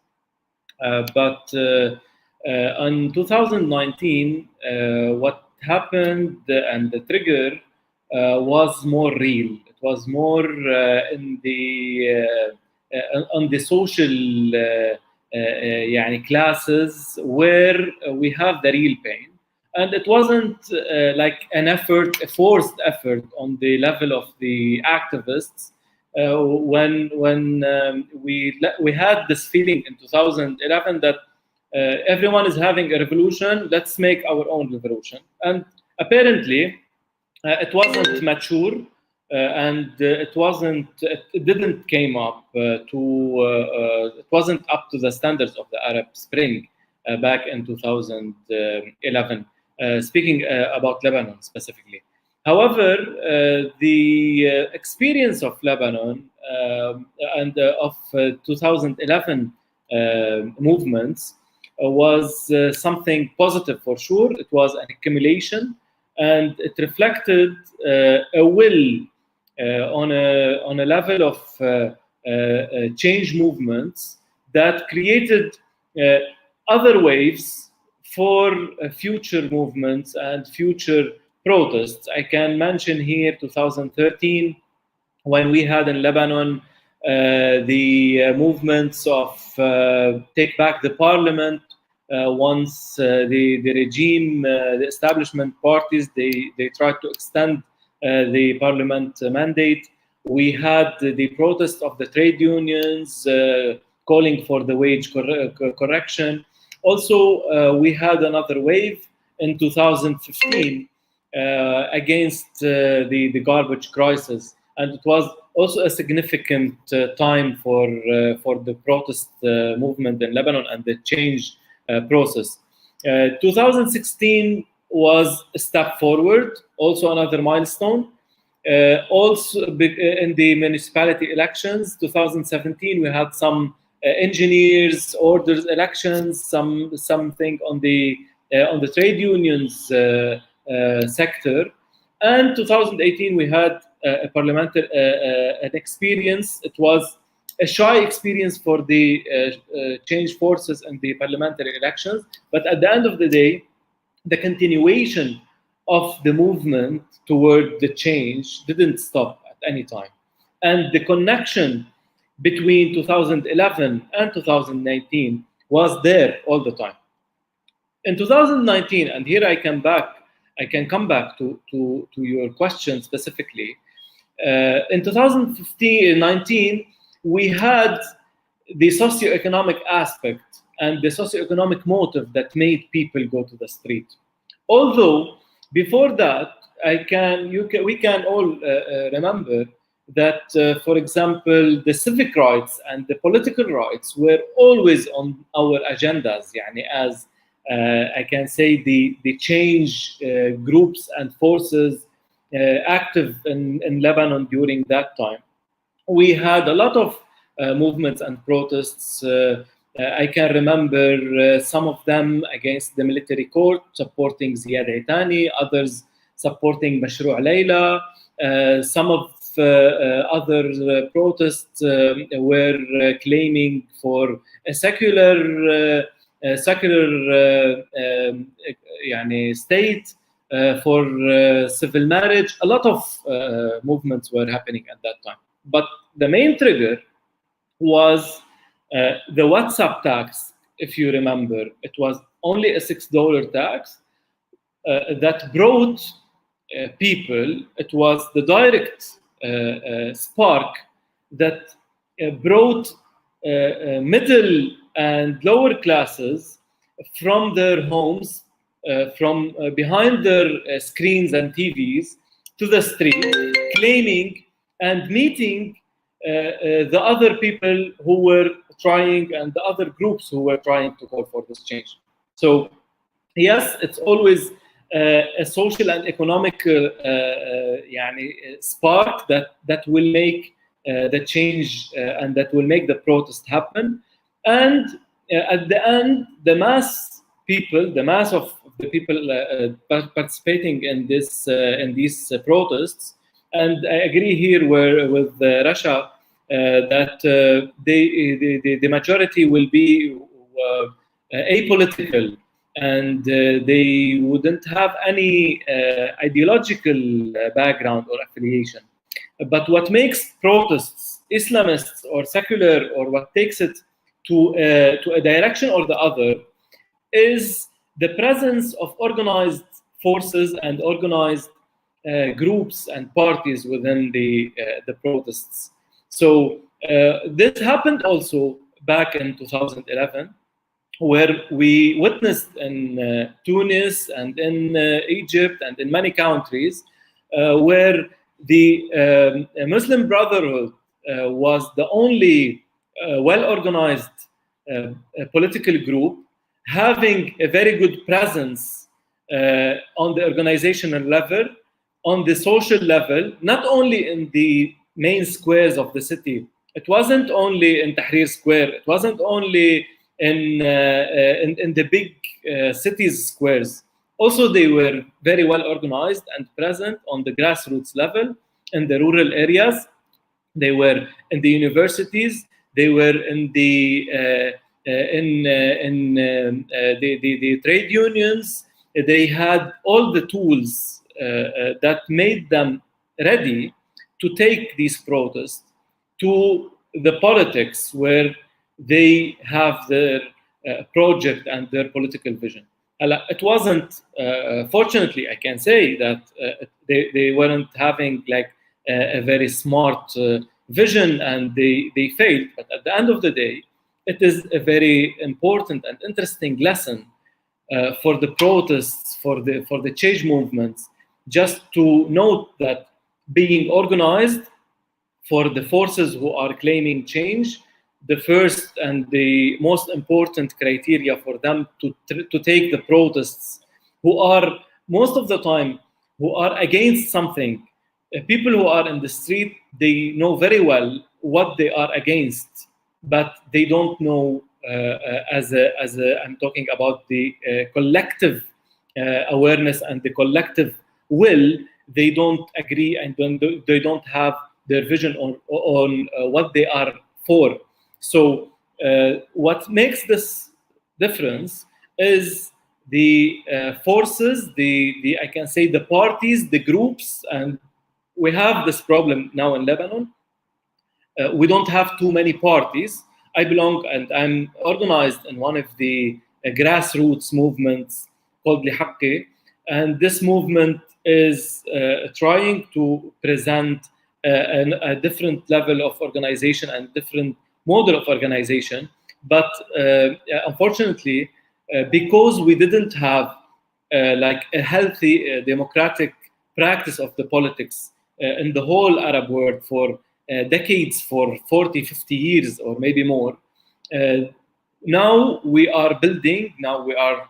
But in 2019, what happened and the trigger was more real. It was more in the on the social classes where we have the real pain. And it wasn't like an effort, a forced effort on the level of the activists. When we had this feeling in 2011 that everyone is having a revolution, let's make our own revolution. And apparently, it wasn't mature, and it didn't came up it wasn't up to the standards of the Arab Spring back in 2011. Speaking about Lebanon specifically. However, the experience of Lebanon and of 2011 movements was something positive for sure. It was an accumulation, and it reflected a will on a level of change movements that created other waves for future movements and future protests. I can mention here 2013, when we had in Lebanon the movements of take back the parliament. Once the regime, the establishment parties, they tried to extend the parliament mandate. We had the protest of the trade unions calling for the wage correction. Also, we had another wave in 2015 against the garbage crisis, and it was also a significant time for the protest movement in Lebanon and the change process. 2016 was a step forward, also another milestone. Also in the municipality elections, 2017, we had some engineers, orders elections, something on the trade unions sector, and 2018 we had a parliamentary an experience. It was a shy experience for the change forces in the parliamentary elections, but at the end of the day, the continuation of the movement toward the change didn't stop at any time, and the connection between 2011 and 2019 was there all the time. In 2019, and here I can come back to your question specifically. In 2019, we had the socioeconomic aspect and the socioeconomic motive that made people go to the street. Although before that, we can all remember that, for example, the civic rights and the political rights were always on our agendas. As I can say, the change groups and forces active in Lebanon during that time. We had a lot of movements and protests. I can remember some of them against the military court, supporting Ziad Itani, others supporting Mashru' Layla. Some of other protests were claiming for a secular state, for civil marriage. A lot of movements were happening at that time. But the main trigger was the WhatsApp tax. If you remember, it was only a $6 tax that brought people. It was the direct spark that brought middle and lower classes from their homes, from behind their screens and TVs, to the street, claiming and meeting the other people who were trying, and the other groups who were trying to call for this change. So yes, it's always a social and economic spark that will make the change and that will make the protest happen. And at the end, the mass of the people participating in these protests. And I agree here with Rasha that the majority will be apolitical, and they wouldn't have any ideological background or affiliation. But what makes protests Islamists or secular, or what takes it to a direction or the other, is the presence of organized forces and organized groups and parties within the protests. So this happened also back in 2011, where we witnessed in Tunis and in Egypt and in many countries where the Muslim Brotherhood was the only well-organized political group having a very good presence on the organizational level, on the social level, not only in the main squares of the city. It wasn't only in Tahrir Square. It wasn't only in the big cities squares. Also, they were very well organized and present on the grassroots level in the rural areas. They were in the universities. They were in the trade unions. They had all the tools that made them ready to take these protests to the politics where they have their project and their political vision. It wasn't, fortunately, I can say that they weren't having like a very smart vision, and they failed. But at the end of the day, it is a very important and interesting lesson for the protests, for the change movements, just to note that being organized for the forces who are claiming change, the first and the most important criteria for them to take the protests, who are most of the time who are against something. People who are in the street, they know very well what they are against, but they don't know I'm talking about the collective awareness and the collective will. They don't agree, and they don't have their vision on what they are for. So what makes this difference is the forces, I can say the parties, the groups, and we have this problem now in Lebanon. We don't have too many parties. I belong and I'm organized in one of the grassroots movements called Lihaqqi, and this movement is trying to present a different level of organization and different model of organization. But unfortunately, because we didn't have like a healthy democratic practice of the politics in the whole Arab world for decades, for 40, 50 years or maybe more, now we are building, now we are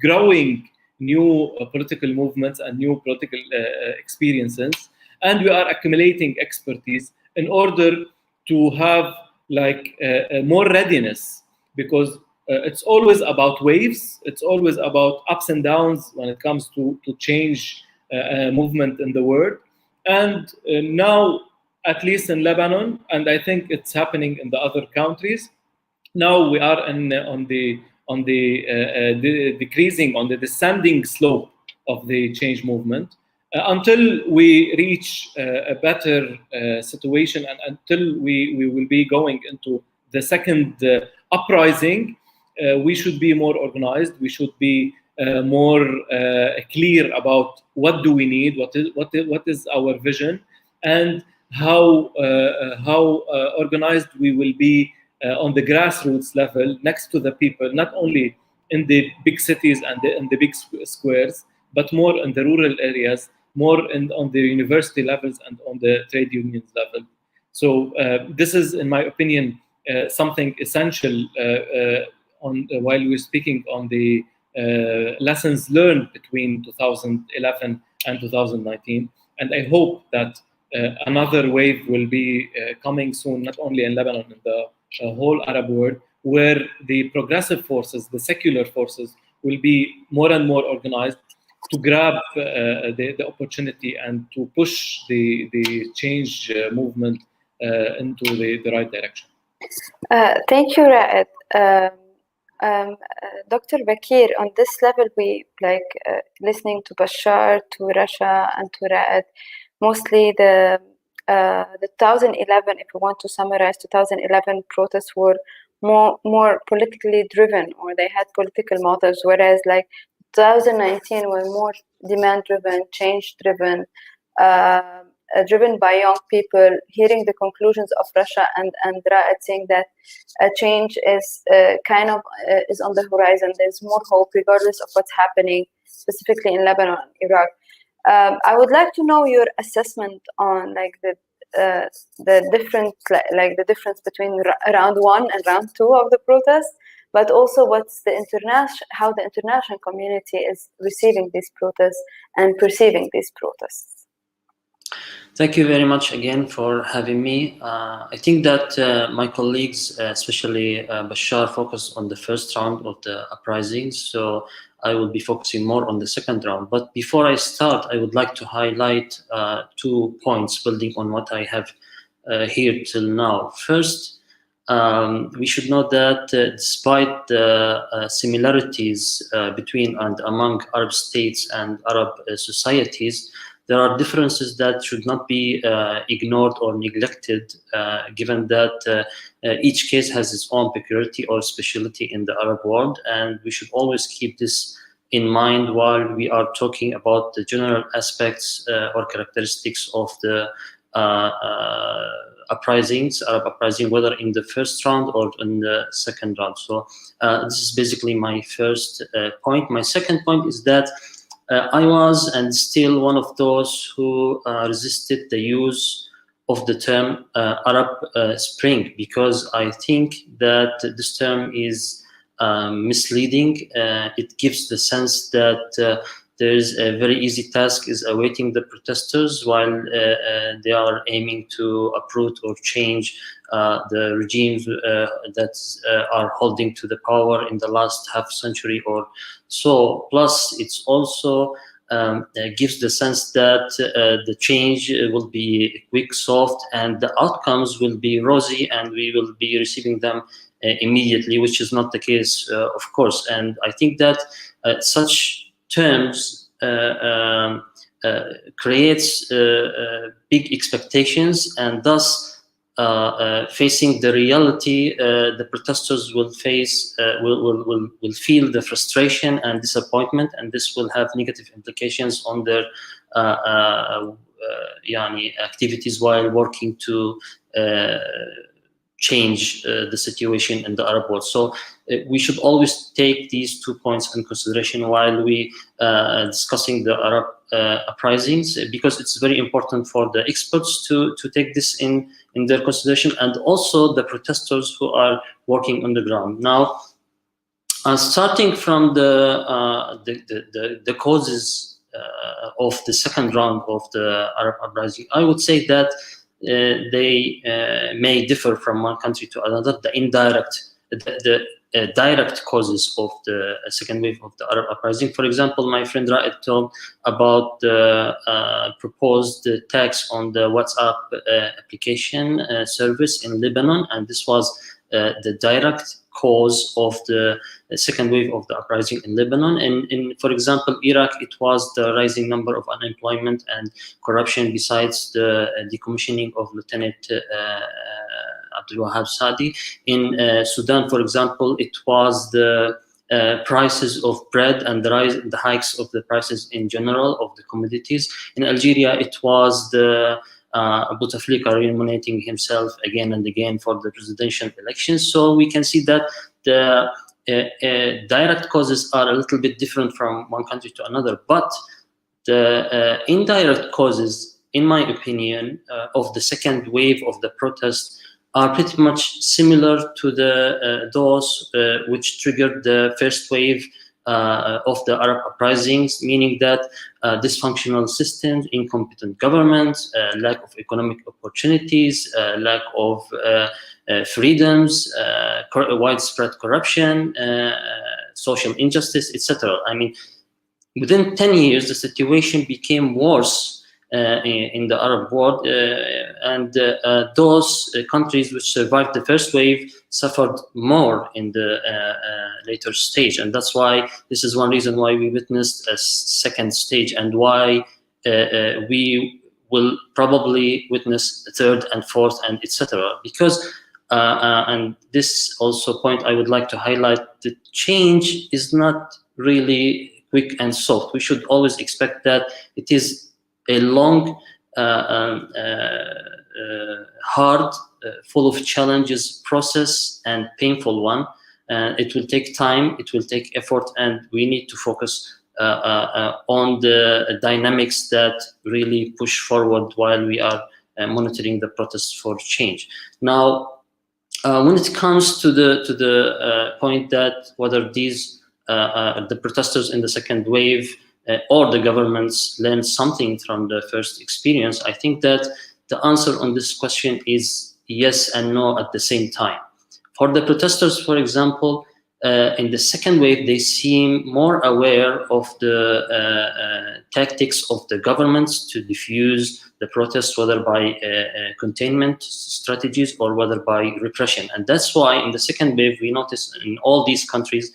growing new political movements and new political experiences, and we are accumulating expertise in order to have like more readiness, because it's always about waves, it's always about ups and downs when it comes to change movement in the world. And now, at least in Lebanon, and I think it's happening in the other countries, now we are on the decreasing, on the descending slope of the change movement, until we reach a better situation, and until we will be going into the second uprising. We should be more organized. We should be more clear about what do we need, what is our vision, and how organized we will be on the grassroots level, next to the people, not only in the big cities and in the big squares, but more in the rural areas, more on the university levels and on the trade unions level. So this is, in my opinion, something essential while we're speaking on the lessons learned between 2011 and 2019. And I hope that another wave will be coming soon, not only in Lebanon, in the whole Arab world, where the progressive forces, the secular forces, will be more and more organized to grab the opportunity and to push the change movement into the right direction. Thank you, Raed. Dr. Bakir, on this level, we listening to Bashar, to Rasha, and to Raed. Mostly the 2011, if we want to summarize, 2011 protests were more politically driven, or they had political motives, whereas 2019 were more demand-driven, change-driven, driven by young people, hearing the conclusions of Rasha and Raed saying that a change is is on the horizon. There's more hope regardless of what's happening, specifically in Lebanon and Iraq. I would like to know your assessment on the difference between round 1 and round 2 of the protest, but also how the international community is receiving these protests and perceiving these protests. Thank you very much again for having me. I think that my colleagues, especially Bashar, focused on the first round of the uprisings, so I will be focusing more on the second round. But before I start, I would like to highlight 2 points building on what I have here till now. First, we should note that despite the similarities between and among Arab states and Arab societies, there are differences that should not be ignored or neglected, given that each case has its own peculiarity or specialty in the Arab world, and we should always keep this in mind while we are talking about the general aspects or characteristics of the uprisings, Arab uprising, whether in the first round or in the second round. So this is basically my first point. My second point is that I was and still one of those who resisted the use of the term Arab Spring, because I think that this term is misleading. It gives the sense that there is a very easy task is awaiting the protesters while they are aiming to uproot or change the regimes that are holding to the power in the last half century or so. Plus, it's also gives the sense that the change will be quick, soft, and the outcomes will be rosy, and we will be receiving them immediately, which is not the case, of course. And I think that such terms creates big expectations, and thus facing the reality, the protesters will face will feel the frustration and disappointment, and this will have negative implications on their activities while working to change the situation in the Arab world. So we should always take these 2 points in consideration while we discussing the Arab uprisings, because it's very important for the experts to take this in their consideration, and also the protesters who are working on the ground. Now, Starting from the causes of the second round of the Arab uprising, I would say that they may differ from one country to another. The indirect, direct causes of the second wave of the Arab uprising. For example, my friend Ra'ed told about the proposed tax on the WhatsApp application service in Lebanon, and this was the direct cause of the second wave of the uprising in Lebanon. And in, for example, Iraq, it was the rising number of unemployment and corruption, besides the decommissioning of Lieutenant Abdul Wahab Saadi. In Sudan, for example, it was the prices of bread and the hikes of the prices in general of the commodities. In Algeria, it was the Bouteflika re-nominating himself again and again for the presidential elections. So we can see that the direct causes are a little bit different from one country to another, but the indirect causes, in my opinion, of the second wave of the protest are pretty much similar to the those which triggered the first wave of the Arab uprisings, meaning that dysfunctional systems, incompetent governments, lack of economic opportunities, lack of freedoms, widespread corruption, social injustice, etc. I mean, within 10 years, the situation became worse in the Arab world, and those countries which survived the first wave suffered more in the later stage. And that's why, this is one reason why we witnessed a second stage, and why we will probably witness a third and fourth and etc. Because, and this also point I would like to highlight, the change is not really quick and soft. We should always expect that it is a long, hard, full of challenges process and painful one. It will take time, it will take effort, and we need to focus on the dynamics that really push forward while we are monitoring the protests for change. Now, when it comes to the point that whether these the protesters in the second wave or the governments learned something from the first experience, I think that the answer on this question is yes and no at the same time. For the protesters, for example, in the second wave, they seem more aware of the tactics of the governments to diffuse the protests, whether by containment strategies or whether by repression. And that's why in the second wave, we notice in all these countries,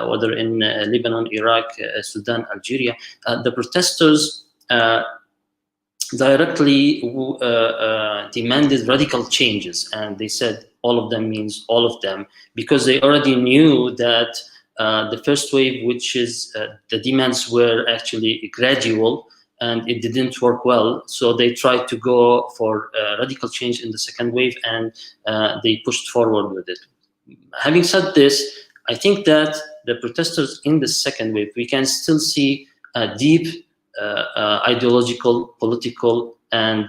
whether in Lebanon, Iraq, Sudan, Algeria, the protesters directly demanded radical changes. And they said all of them means all of them, because they already knew that the first wave, which is the demands were actually gradual and it didn't work well. So they tried to go for radical change in the second wave, and they pushed forward with it. Having said this, I think that the protesters in the second wave, we can still see deep ideological, political, and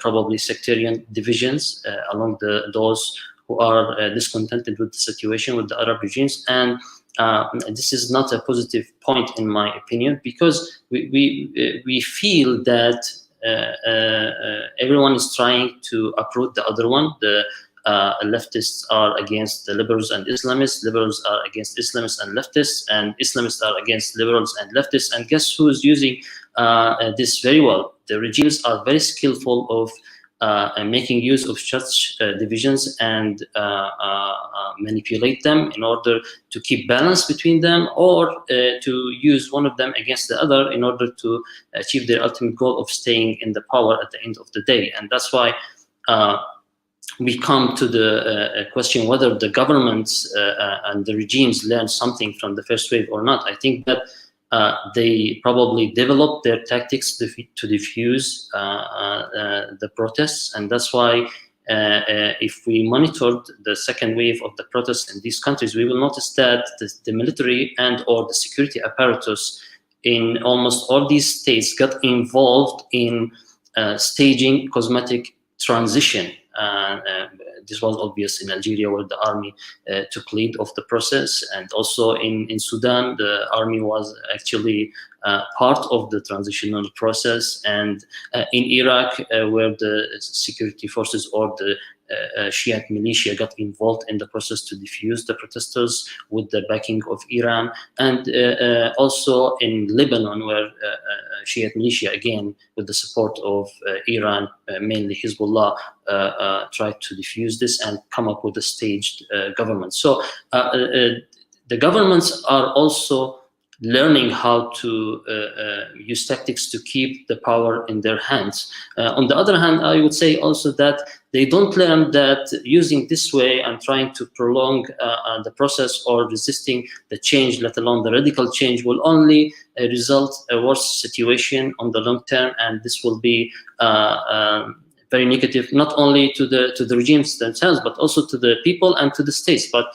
probably sectarian divisions along those who are discontented with the situation, with the Arab regimes. And this is not a positive point, in my opinion, because we feel that everyone is trying to uproot the other one. The leftists are against the liberals and Islamists, liberals are against Islamists and leftists, and Islamists are against liberals and leftists. And guess who is using this very well? The regimes are very skillful of making use of such divisions and manipulate them in order to keep balance between them, or to use one of them against the other in order to achieve their ultimate goal of staying in the power at the end of the day. And that's why we come to the question whether the governments and the regimes learned something from the first wave or not. I think that they probably developed their tactics to diffuse the protests, and that's why if we monitored the second wave of the protests in these countries, we will notice that the military and or the security apparatus in almost all these states got involved in staging cosmetic transition This was obvious in Algeria, where the army took lead of the process, and also in Sudan, the army was actually part of the transitional process, and in Iraq, where the security forces or the Shiite militia got involved in the process to defuse the protesters with the backing of Iran, and also in Lebanon, where Shiite militia, again with the support of Iran, mainly Hezbollah, tried to defuse this and come up with a staged government. So the governments are also learning how to use tactics to keep the power in their hands. On the other hand, I would say also that they don't learn that using this way and trying to prolong the process or resisting the change, let alone the radical change, will only result a worse situation on the long term, and this will be very negative, not only to the regimes themselves, but also to the people and to the states. But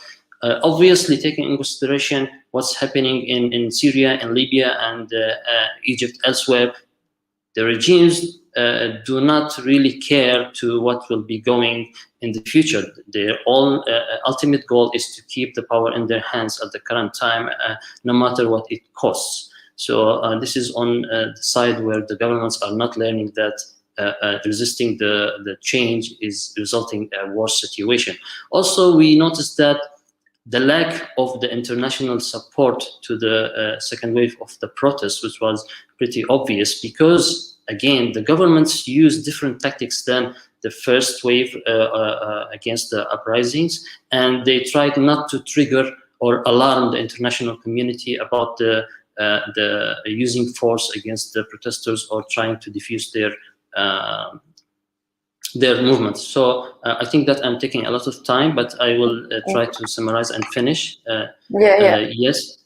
obviously, taking into consideration what's happening in Syria and Libya and Egypt elsewhere, the regimes do not really care to what will be going in the future. Their own ultimate goal is to keep the power in their hands at the current time, no matter what it costs. So this is on the side where the governments are not learning that resisting the change is resulting in a worse situation. Also, we noticed that the lack of the international support to the second wave of the protests, which was pretty obvious, because again, the governments use different tactics than the first wave against the uprisings, and they tried not to trigger or alarm the international community about the using force against the protesters or trying to defuse their movements. So I think that I'm taking a lot of time, but I will try to summarize and finish. Yes.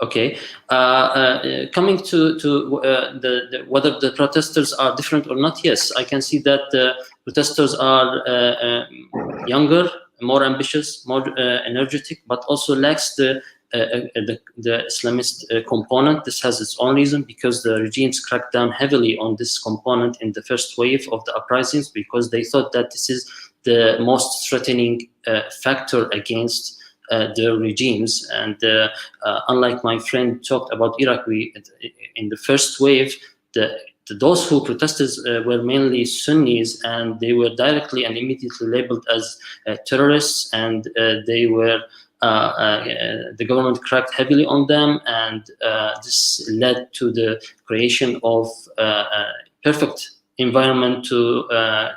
Okay. Coming to whether the protesters are different or not, yes, I can see that the protesters are younger, more ambitious, more energetic, but also lacks the Islamist component. This has its own reason, because the regimes cracked down heavily on this component in the first wave of the uprisings, because they thought that this is the most threatening factor against the regimes. And unlike my friend talked about Iraq, in the first wave, those who protested were mainly Sunnis, and they were directly and immediately labeled as terrorists, and they were the government cracked heavily on them, and this led to the creation of a perfect environment to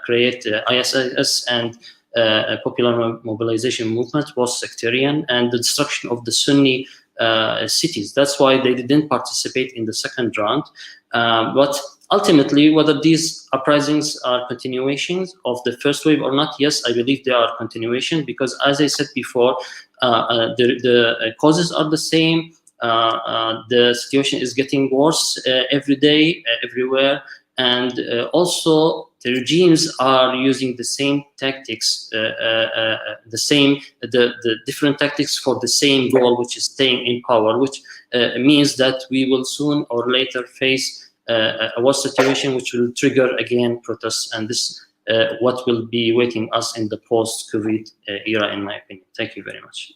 create ISIS, and a popular mobilization movement was sectarian, and the destruction of the Sunni cities. That's why they didn't participate in the second round. But ultimately, whether these uprisings are continuations of the first wave or not, yes, I believe they are continuation, because as I said before, the causes are the same. The situation is getting worse every day, everywhere, and also the regimes are using the same tactics, the different tactics for the same goal, which is staying in power, which means that we will soon or later face a worse situation, which will trigger again protests, and this what will be waiting us in the post-COVID era, in my opinion. Thank you very much.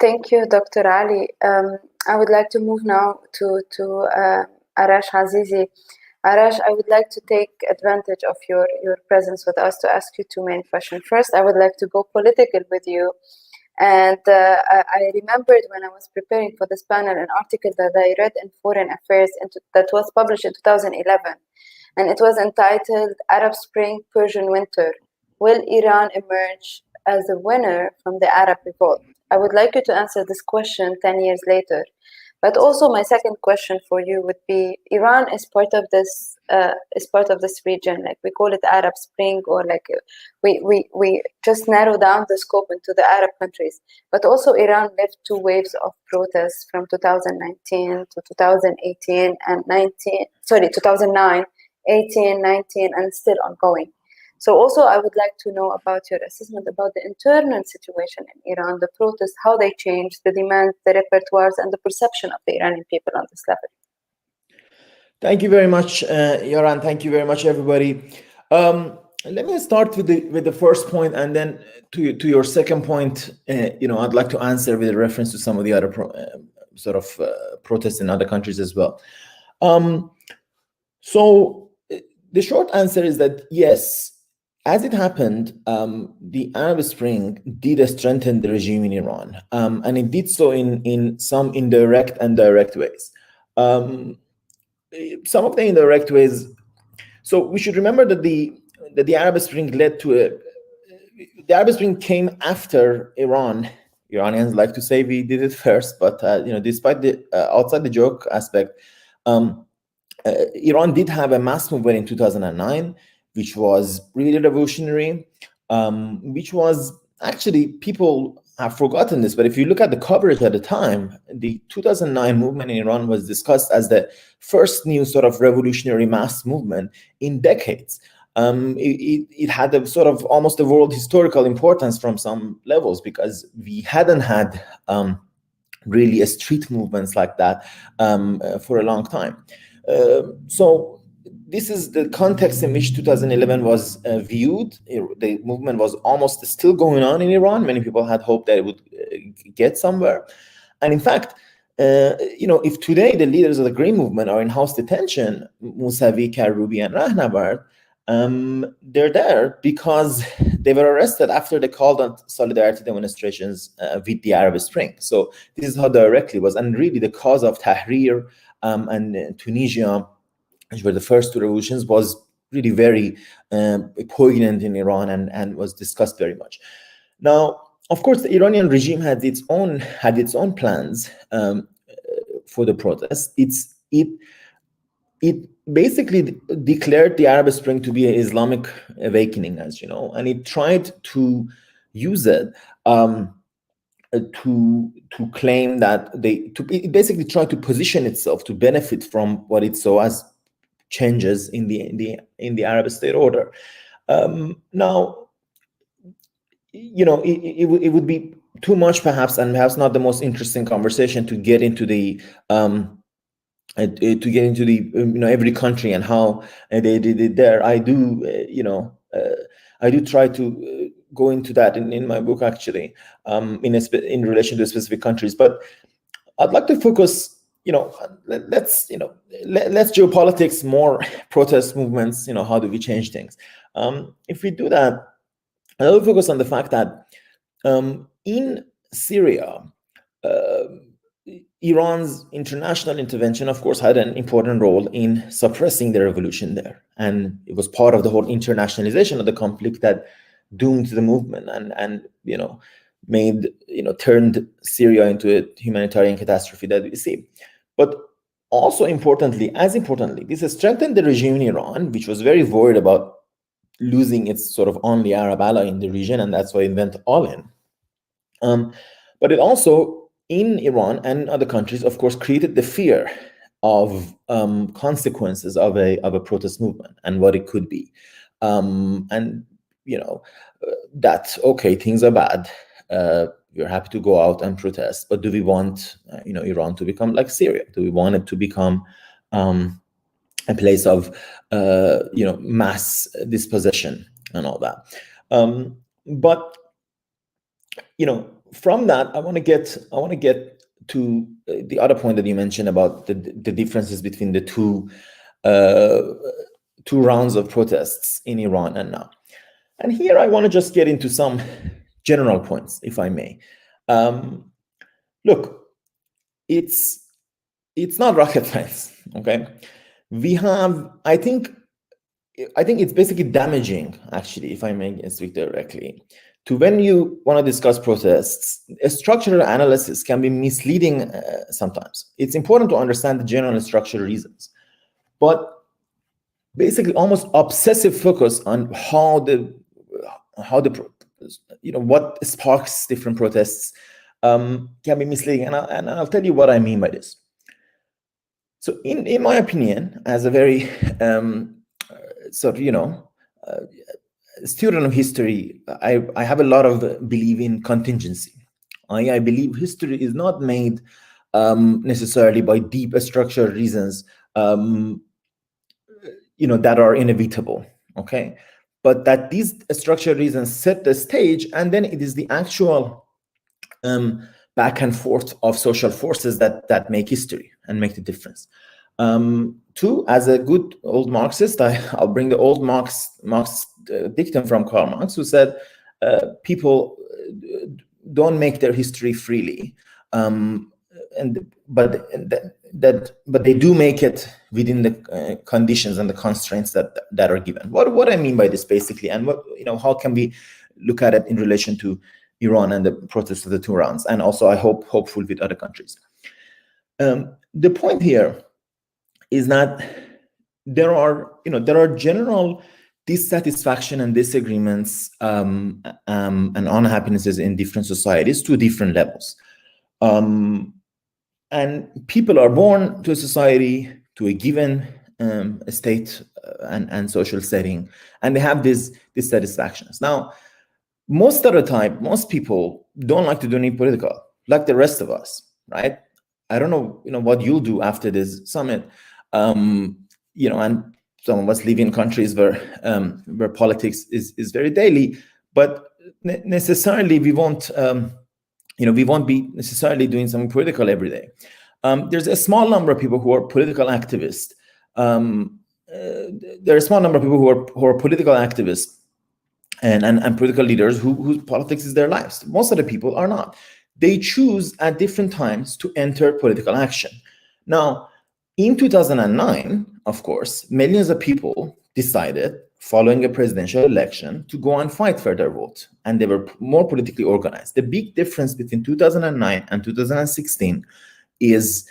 Thank you, Dr. Ali. I would like to move now to Arash Azizi. Arash, I would like to take advantage of your presence with us to ask you two main questions. First, I would like to go political with you. And I remembered when I was preparing for this panel an article that I read in Foreign Affairs that was published in 2011. And it was entitled Arab Spring, Persian Winter. Will Iran emerge as a winner from the Arab revolt? I would like you to answer this question 10 years later. But also my second question for you would be, Iran is part of this region, like we call it Arab Spring, or like we just narrow down the scope into the Arab countries. But also Iran lived two waves of protests from 2019 to 2018 and 2009, 18, 19, and still ongoing. So also I would like to know about your assessment about the internal situation in Iran, the protests, how they changed, the demands, the repertoires, and the perception of the Iranian people on this level. Thank you very much, Yaran. Thank you very much, everybody. let me start with the first point, and then to your second point. I'd like to answer with a reference to some of the other protests in other countries as well. So the short answer is that yes, as it happened, the Arab Spring did strengthen the regime in Iran, and it did so in some indirect and direct ways. Some of the indirect ways. So we should remember that the Arab Spring the Arab Spring came after Iran. Iranians like to say we did it first, but despite the outside the joke aspect, Iran did have a mass movement in 2009, which was really revolutionary, which was actually, people have forgotten this, but if you look at the coverage at the time, the 2009 movement in Iran was discussed as the first new sort of revolutionary mass movement in decades. It had a sort of almost a world historical importance from some levels, because we hadn't had really a street movements like that for a long time. So this is the context in which 2011 was viewed. The movement was almost still going on in Iran. Many people had hoped that it would get somewhere. And in fact, if today the leaders of the Green Movement are in house detention, Mousavi, Karoubi, and Rahnavard, they're there because they were arrested after they called on solidarity demonstrations with the Arab Spring. So this is how directly it was. And really the cause of Tahrir and Tunisia, which were the first two revolutions, was really very poignant in Iran and was discussed very much. Now, of course, the Iranian regime had its own plans for the protests. It basically declared the Arab Spring to be an Islamic awakening, as you know, and it tried to use it to claim that it basically tried to position itself to benefit from what it saw as changes in the Arab state order. Now, it would be too much, perhaps, and perhaps not the most interesting conversation to get into the every country and how they did it there. I do try to go into that in my book, actually, in relation to specific countries. But I'd like to focus. Let's geopolitics more protest movements. How do we change things? If we do that, I'll focus on the fact that in Syria, Iran's international intervention, of course, had an important role in suppressing the revolution there, and it was part of the whole internationalization of the conflict that doomed the movement and turned Syria into a humanitarian catastrophe that we see. But also as importantly, this has strengthened the regime in Iran, which was very worried about losing its sort of only Arab ally in the region, and that's why it went all in. But it also, in Iran and other countries, of course, created the fear of consequences of a protest movement and what it could be. That, okay, things are bad. We're happy to go out and protest, but do we want Iran to become like Syria? Do we want it to become a place of mass dispossession and all that? But from that, I want to get to the other point that you mentioned about the differences between the two rounds of protests in Iran and now. And here I want to just get into some general points, if I may. Look, it's not rocket science, okay? We have, I think it's basically damaging, actually, if I may speak directly, to when you want to discuss protests, a structural analysis can be misleading sometimes. It's important to understand the general structural reasons, but basically almost obsessive focus on what sparks different protests can be misleading, and I'll tell you what I mean by this. So, in my opinion, as a very student of history, I have a lot of belief in contingency. I believe history is not made necessarily by deep structural reasons, that are inevitable. Okay. but that these structural reasons set the stage, and then it is the actual back and forth of social forces that make history and make the difference. Two, as a good old Marxist, I'll bring the old Marx dictum from Karl Marx, who said, people don't make their history freely, but they do make it within the conditions and the constraints that are given. What I mean by this, basically, and how can we look at it in relation to Iran and the protests of the 2 rounds, and also I hopeful with other countries. The point here is that there are general dissatisfaction and disagreements and unhappinesses in different societies to different levels. And people are born to a society, to a given state and social setting, and they have these dissatisfactions. Now, most of the time, most people don't like to do any political, like the rest of us, right? I don't know, what you'll do after this summit, and some of us live in countries where politics is very daily, but necessarily we won't be necessarily doing something political every day. There's a small number of people who are political activists. There are a small number of people who are political activists and political leaders whose politics is their lives. Most of the people are not. They choose at different times to enter political action. Now, in 2009, of course, millions of people decided, following a presidential election, to go and fight for their vote, and they were more politically organized. The big difference between 2009 and 2016 is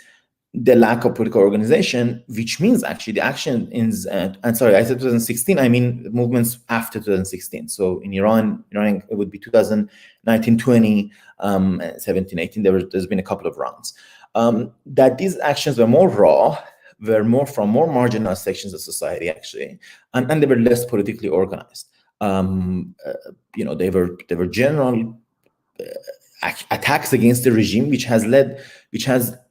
the lack of political organization, which means actually the action is, and sorry, I said 2016, I mean movements after 2016. So in Iran, it would be 2019, 20, 17, 18, there's been a couple of rounds. That these actions were more raw, were more from more marginalized sections of society, actually, and they were less politically organized. They were general attacks against the regime, which has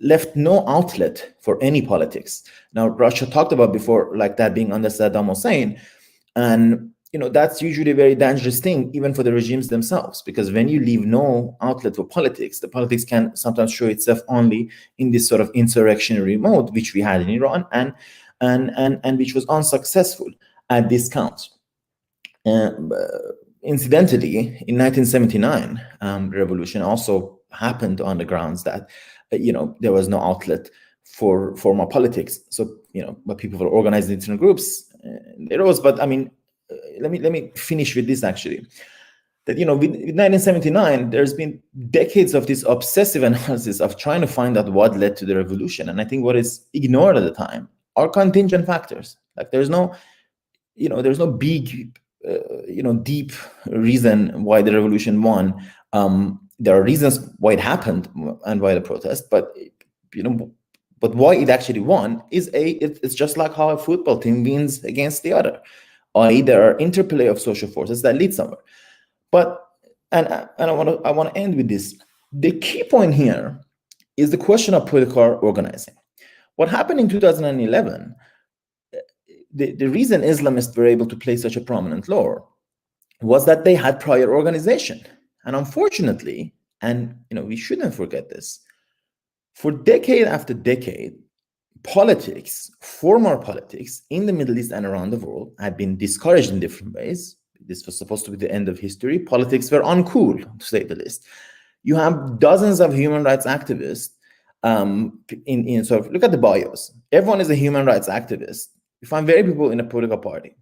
left no outlet for any politics. Now, Russia talked about before, like that being under Saddam Hussein, and that's usually a very dangerous thing, even for the regimes themselves, because when you leave no outlet for politics, the politics can sometimes show itself only in this sort of insurrectionary mode, which we had in Iran, and which was unsuccessful at this count. Incidentally, in 1979, the revolution also happened on the grounds that there was no outlet for formal politics. So but people were organized in different groups. There was, but I mean, let me finish with this actually. That with 1979, there's been decades of this obsessive analysis of trying to find out what led to the revolution, and I think what is ignored at the time are contingent factors. Like there's no big deep reason why the revolution won. There are reasons why it happened and why the protest, but why it actually won is it's just like how a football team wins against the other. i.e., there are interplay of social forces that lead somewhere. But and I want to end with this. The key point here is the question of political organizing. What happened in 2011? The reason Islamists were able to play such a prominent role was that they had prior organization. And unfortunately, and we shouldn't forget this, for decade after decade, politics, formal politics in the Middle East and around the world had been discouraged in different ways. This was supposed to be the end of history. Politics were uncool, to say the least. You have dozens of human rights activists in sort of, look at the bios. Everyone is a human rights activist. You find very people in a political party,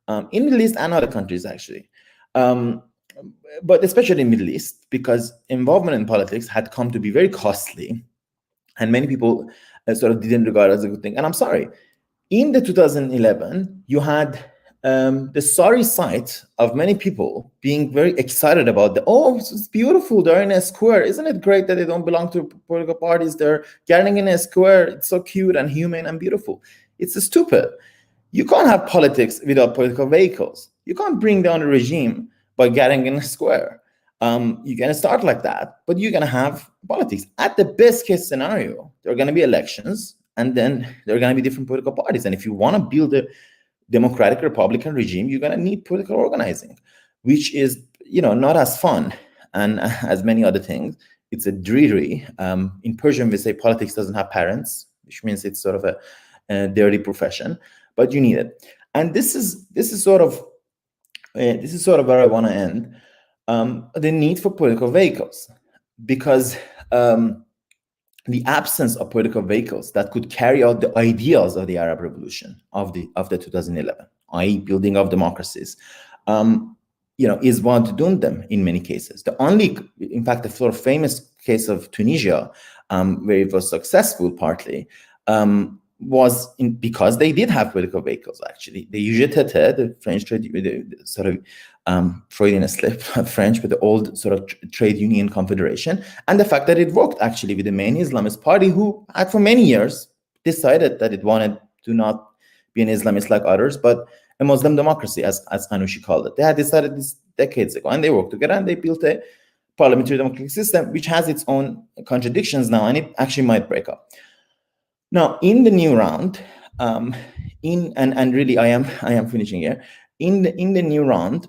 in the Middle East and other countries, actually. But especially in the Middle East, because involvement in politics had come to be very costly, and many people sort of didn't regard it as a good thing. And I'm sorry, in the 2011, you had the sorry sight of many people being very excited about it's beautiful, they're in a square. Isn't it great that they don't belong to political parties? They're gathering in a square. It's so cute and humane and beautiful. It's stupid. You can't have politics without political vehicles. You can't bring down a regime by gathering in a square. You're going to start like that, but you're going to have politics. At the best case scenario, there are going to be elections, and then there are going to be different political parties. And if you want to build democratic Republican regime, you're going to need political organizing, which is, not as fun and as many other things. It's a dreary. In Persian, we say politics doesn't have parents, which means it's sort of a dirty profession, but you need it. And this is sort of where I want to end. The need for political vehicles, because the absence of political vehicles that could carry out the ideals of the Arab Revolution of the 2011, i.e., building of democracies, is what doomed them in many cases. In fact, the sort of famous case of Tunisia, where it was successful partly, was because they did have political vehicles. Actually, the UGTT, the French trade, the sort of Freudian slip, not French, but the old sort of trade union confederation, and the fact that it worked actually with the main Islamist party, who had for many years decided that it wanted to not be an Islamist like others, but a Muslim democracy, as Anushi called it. They had decided this decades ago, and they worked together, and they built a parliamentary democratic system, which has its own contradictions now, and it actually might break up. Now, in the new round, and really, I am finishing here. In the new round,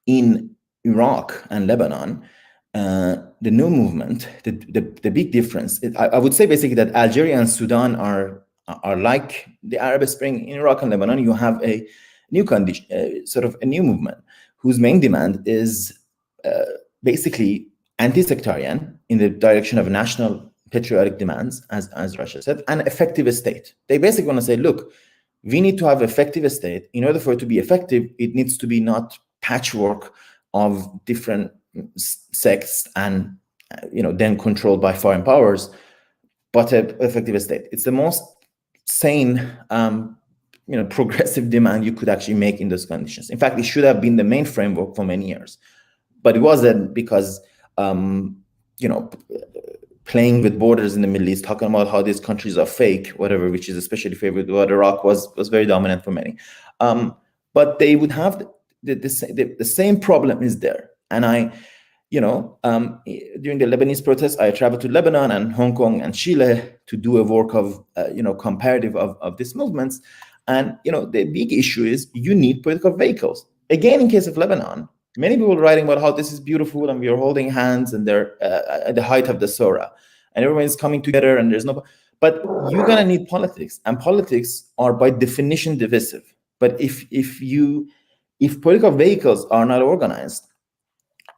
in Iraq and Lebanon, the new movement, the big difference, I would say basically that Algeria and Sudan are like the Arab Spring. In Iraq and Lebanon, you have a new condition, sort of a new movement, whose main demand is basically anti-sectarian in the direction of national patriotic demands, as Russia said, and effective state. They basically want to say, look, we need to have effective state. In order for it to be effective, it needs to be not patchwork of different sects and then controlled by foreign powers, but an effective state. It's the most sane, progressive demand you could actually make in those conditions. In fact, it should have been the main framework for many years, but it wasn't, because playing with borders in the Middle East, talking about how these countries are fake, whatever, which is especially favored with Iraq, was very dominant for many. But they would have the same problem is there. And during the Lebanese protests, I traveled to Lebanon and Hong Kong and Chile to do a work of, comparative of these movements. And, the big issue is you need political vehicles. Again, in case of Lebanon, many people writing about how this is beautiful and we are holding hands and they're at the height of the Surah and everyone's coming together and there's no, but you're going to need politics, and politics are by definition divisive. But if political vehicles are not organized,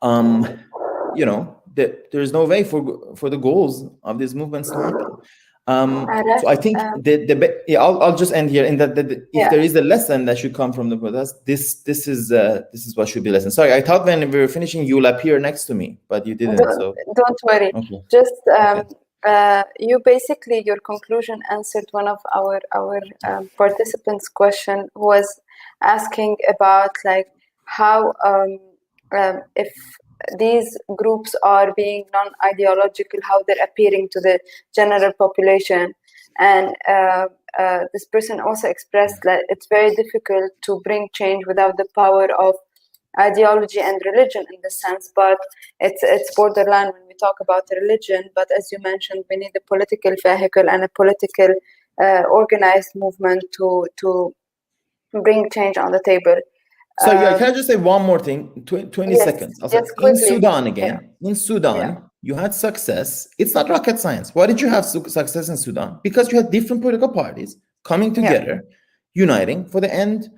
there's no way for the goals of these movements to happen. So I think I'll just end here in that if there is a lesson that should come from the protest, this is what should be a lesson. Sorry, I thought when we were finishing you'll appear next to me, but you didn't. Don't worry. Okay. Just you basically, your conclusion answered one of our participants' question, who was asking about like how if these groups are being non-ideological, how they're appearing to the general population. And this person also expressed that it's very difficult to bring change without the power of ideology and religion in the sense, but it's borderline when we talk about religion. But as you mentioned, we need a political vehicle and a political organized movement to bring change on the table. So can I just say one more thing? 20 seconds. In Sudan again, you had success. It's not rocket science. Why did you have success in Sudan? Because you had different political parties coming together, uniting for the end.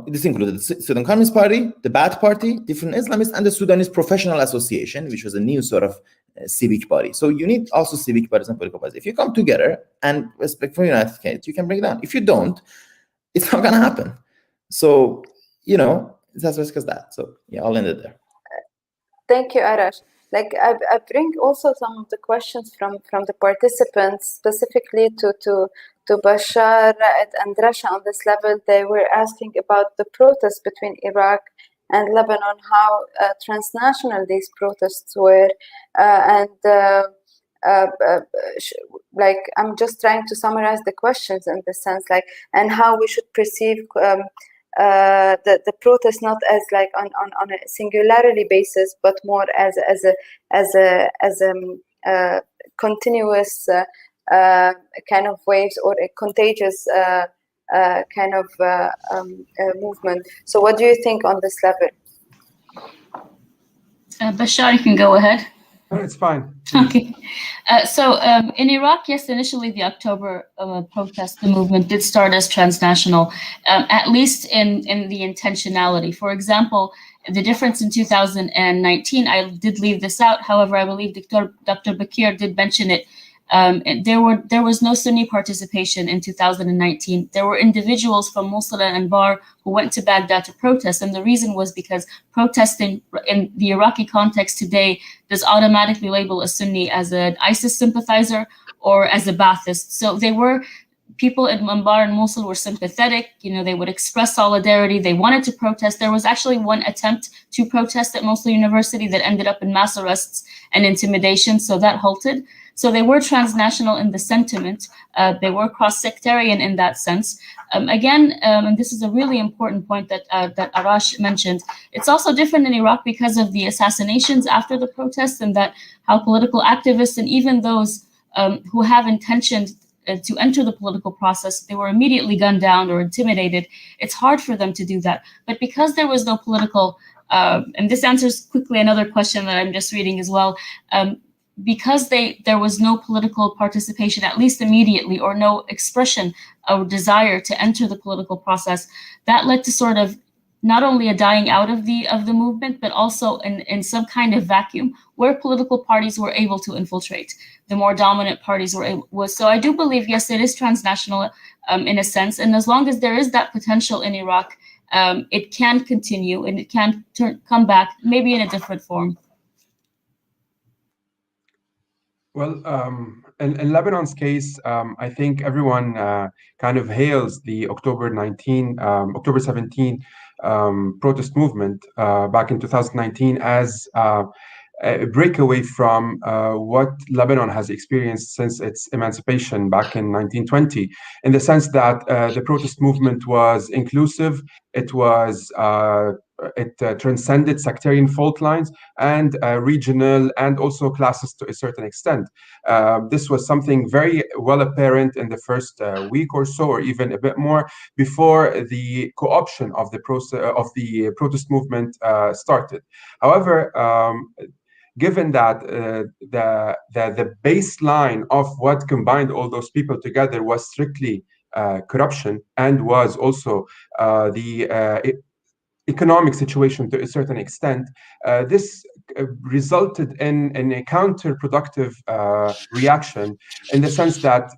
This included the Sudan Communist Party, the Ba'ath Party, different Islamists, and the Sudanese Professional Association, which was a new sort of civic body. So you need also civic parties and political parties. If you come together and respect for the United States, you can bring it down. If you don't, it's not going to happen. So, it's as risk as that. So I'll end it there. Thank you, Arash. Like I bring also some of the questions from the participants specifically to Bashar and Rasha on this level. They were asking about the protests between Iraq and Lebanon, how transnational these protests were, like I'm just trying to summarize the questions in the sense, like, and how we should perceive the protest not as like on a singularly basis, but more as a continuous kind of waves or a contagious kind of movement. So what do you think on this level? Bashar, you can go ahead. No, it's fine. Okay. So in Iraq, yes, initially the October protest, the movement did start as transnational, at least in the intentionality. For example, the difference in 2019, I did leave this out. However, I believe Dr. Bakir did mention it. There was no Sunni participation in 2019. There were individuals from Mosul and Anbar who went to Baghdad to protest, and the reason was because protesting in the Iraqi context today does automatically label a Sunni as an ISIS sympathizer or as a Ba'athist. So they were people in Anbar and Mosul were sympathetic. You know, they would express solidarity. They wanted to protest. There was actually one attempt to protest at Mosul University that ended up in mass arrests and intimidation, so that halted. So they were transnational in the sentiment. They were cross-sectarian in that sense. Again, and this is a really important point that Arash mentioned, it's also different in Iraq because of the assassinations after the protests, and that how political activists and even those who have intentioned to enter the political process, they were immediately gunned down or intimidated. It's hard for them to do that. But because there was no political, and this answers quickly another question that I'm just reading as well, because there was no political participation, at least immediately, or no expression or desire to enter the political process, that led to sort of not only a dying out of the movement, but also in some kind of vacuum where political parties were able to infiltrate. The more dominant parties were able. So I do believe, yes, it is transnational in a sense, and as long as there is that potential in Iraq, it can continue and it can come back, maybe in a different form. Well, in Lebanon's case, I think everyone kind of hails the October 17 protest movement back in 2019 as a breakaway from what Lebanon has experienced since its emancipation back in 1920, in the sense that the protest movement was inclusive, it was transcended sectarian fault lines and regional and also classes to a certain extent. This was something very well apparent in the first week or so, or even a bit more, before the co-option of the protest movement started. However, given that the baseline of what combined all those people together was strictly corruption, and was also the economic situation to a certain extent, this resulted in a counterproductive reaction, in the sense that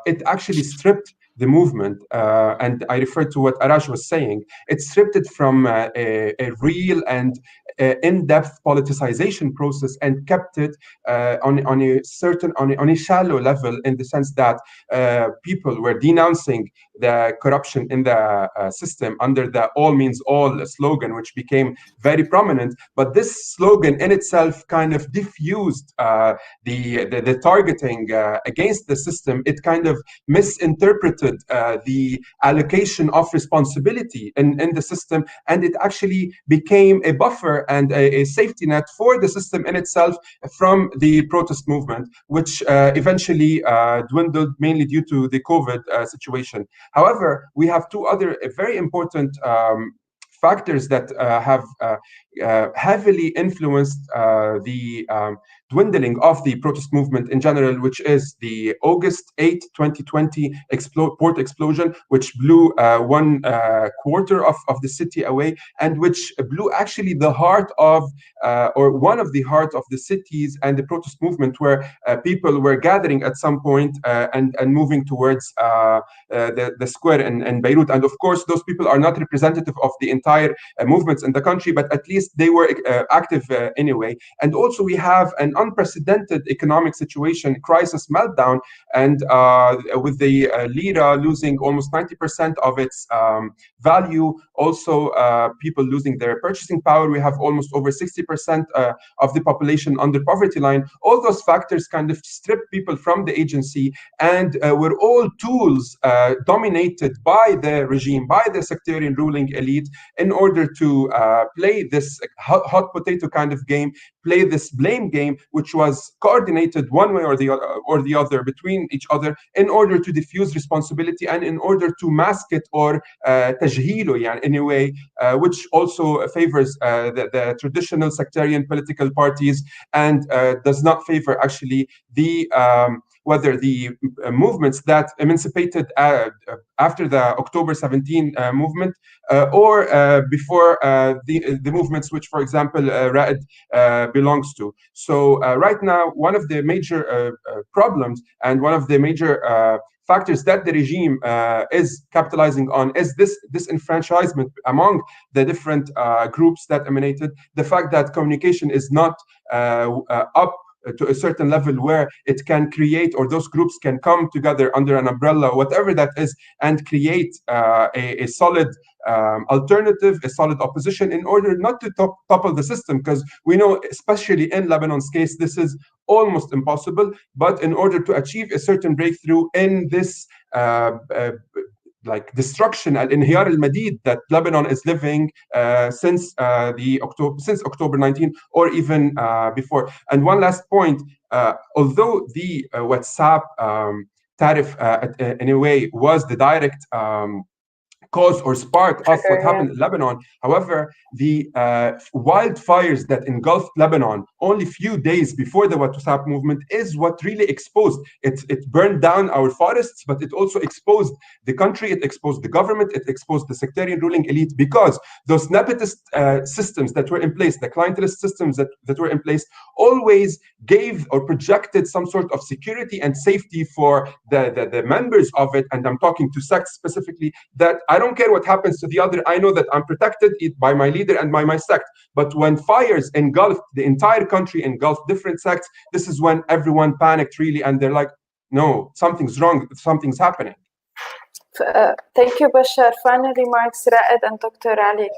it actually stripped the movement, and I refer to what Arash was saying, it stripped it from a real and in-depth politicization process, and kept it on a shallow level, in the sense that people were denouncing the corruption in the system under the all means all slogan, which became very prominent. But this slogan in itself kind of diffused the targeting against the system. It kind of misinterpreted the allocation of responsibility in the system, and it actually became a buffer and a safety net for the system in itself from the protest movement, which eventually dwindled, mainly due to the COVID situation. However, we have two other very important factors that have heavily influenced the dwindling of the protest movement in general, which is the August 8, 2020 port explosion, which blew 1/4 of the city away, and which blew actually the heart of, or one of the heart of the cities and the protest movement, where people were gathering at some point and moving towards the square in Beirut. And of course, those people are not representative of the entire movements in the country, but at least they were active anyway. And also we have an unprecedented economic situation, crisis meltdown, and with the lira losing almost 90% of its value, also people losing their purchasing power. We have almost over 60% of the population under poverty line. All those factors kind of strip people from the agency, and were all tools dominated by the regime, by the sectarian ruling elite, in order to play this hot potato kind of game, play this blame game, which was coordinated one way or the other between each other in order to diffuse responsibility and in order to mask it or تجهيله in a way which also favors the traditional sectarian political parties and does not favor actually the whether the movements that emancipated after the October 17 movement or before the movements which, for example, Ra'id belongs to. So right now, one of the major problems and one of the major factors that the regime is capitalizing on is this disenfranchisement among the different groups that emanated, the fact that communication is not up to a certain level where it can create, or those groups can come together under an umbrella, whatever that is, and create a solid alternative, a solid opposition in order not to topple the system, because we know, especially in Lebanon's case, this is almost impossible. But in order to achieve a certain breakthrough in this like destruction and inhiyar al-madid that Lebanon is living since October 19 or even before. And one last point, although the WhatsApp tariff in a way was the direct cause or spark of what happened in Lebanon. However, the wildfires that engulfed Lebanon only few days before the WhatsApp movement is what really exposed it. It burned down our forests, but it also exposed the country, it exposed the government, it exposed the sectarian ruling elite, because those nepotist systems that were in place, the clientelist systems that were in place, always gave or projected some sort of security and safety for the members of it. And I'm talking to sects specifically, that I don't care what happens to the other. I know that I'm protected by my leader and by my sect. But when fires engulfed the entire country, engulfed different sects, this is when everyone panicked really, and they're like, no, something's wrong, something's happening. Thank you, Bashar. Final remarks, Ra'id and Dr. Ali.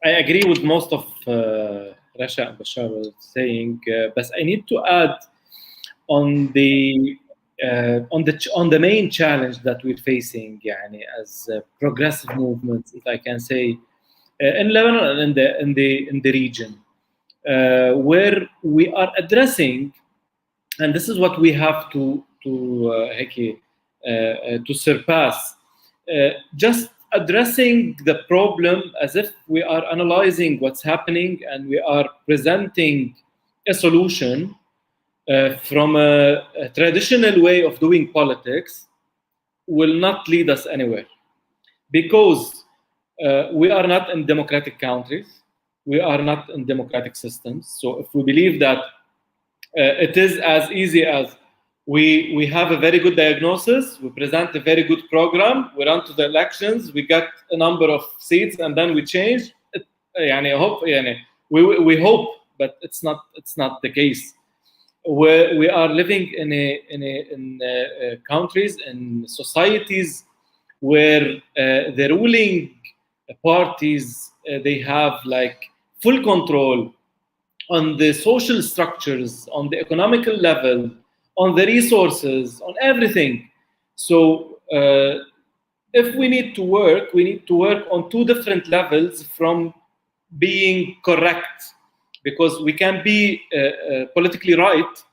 I agree with most of Rasha and Bashar was saying, but I need to add on the main challenge that we're facing, as progressive movements, if I can say, in Lebanon and in the region, where we are addressing, and this is what we have to surpass, just addressing the problem as if we are analyzing what's happening and we are presenting a solution from a traditional way of doing politics will not lead us anywhere, because we are not in democratic countries, we are not in democratic systems. So if we believe that it is as easy as we have a very good diagnosis, we present a very good program, we run to the elections, we get a number of seats, and then we change it, we hope, but it's not the case. We are living in countries and societies where the ruling parties they have like full control on the social structures, on the economical level, on the resources, on everything. So if we need to work on two different levels from being correct, because we can be politically correct,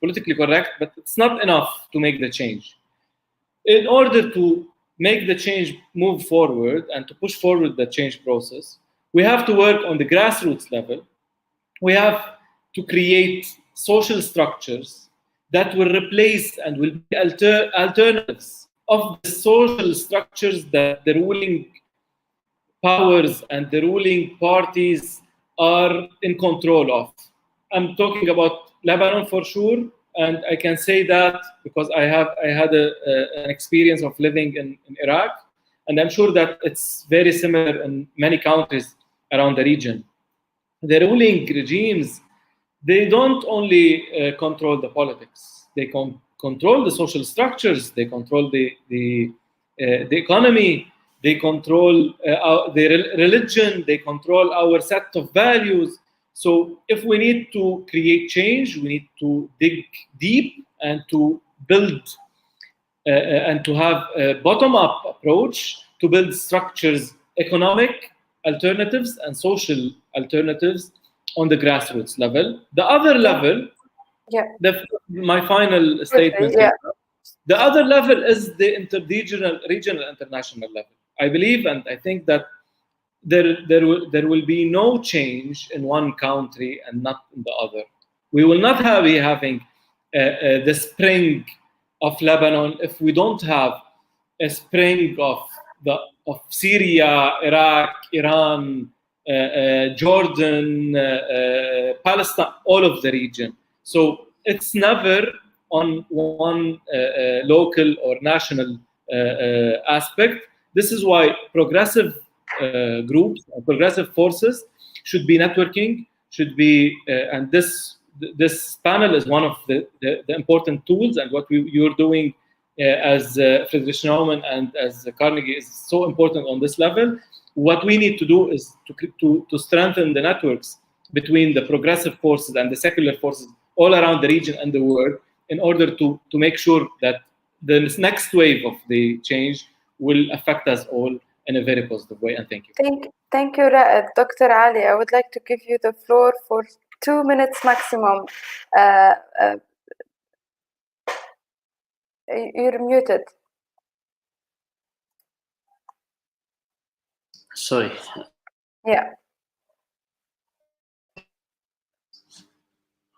but it's not enough to make the change. In order to make the change move forward and to push forward the change process, we have to work on the grassroots level. We have to create social structures that will replace and will be alternatives of the social structures that the ruling powers and the ruling parties are in control of. I'm talking about Lebanon for sure, and I can say that because I had an experience of living in Iraq, and I'm sure that it's very similar in many countries around the region. The ruling regimes, they don't only control the politics, they control the social structures, they control the economy, they control the religion, they control our set of values. So if we need to create change, we need to dig deep and to build and to have a bottom-up approach to build structures, economic alternatives and social alternatives on the grassroots level. The other level, my final statement. The other level is the regional, international level. I believe and I think that there will be no change in one country and not in the other. We will not be having the spring of Lebanon if we don't have a spring of Syria, Iraq, Iran, Jordan, Palestine, all of the region. So it's never on one local or national aspect. This is why progressive groups and progressive forces should be networking, should be, and this panel is one of the important tools, and what you're doing as Friedrich Naumann and as Carnegie is so important on this level. What we need to do is to strengthen the networks between the progressive forces and the secular forces all around the region and the world in order to make sure that the next wave of the change will affect us all in a very positive way. And thank you. Thank you, Dr. Ali. I would like to give you the floor for 2 minutes maximum. You're muted. Sorry. Yeah.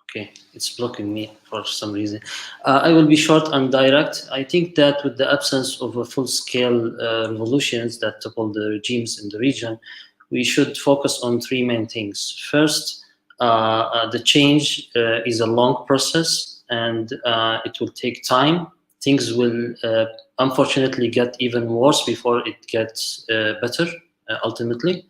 Okay, it's blocking me for some reason. I will be short and direct. I think that with the absence of a full-scale revolutions that topple the regimes in the region, we should focus on three main things. First, the change is a long process and it will take time. Things will unfortunately get even worse before it gets better ultimately.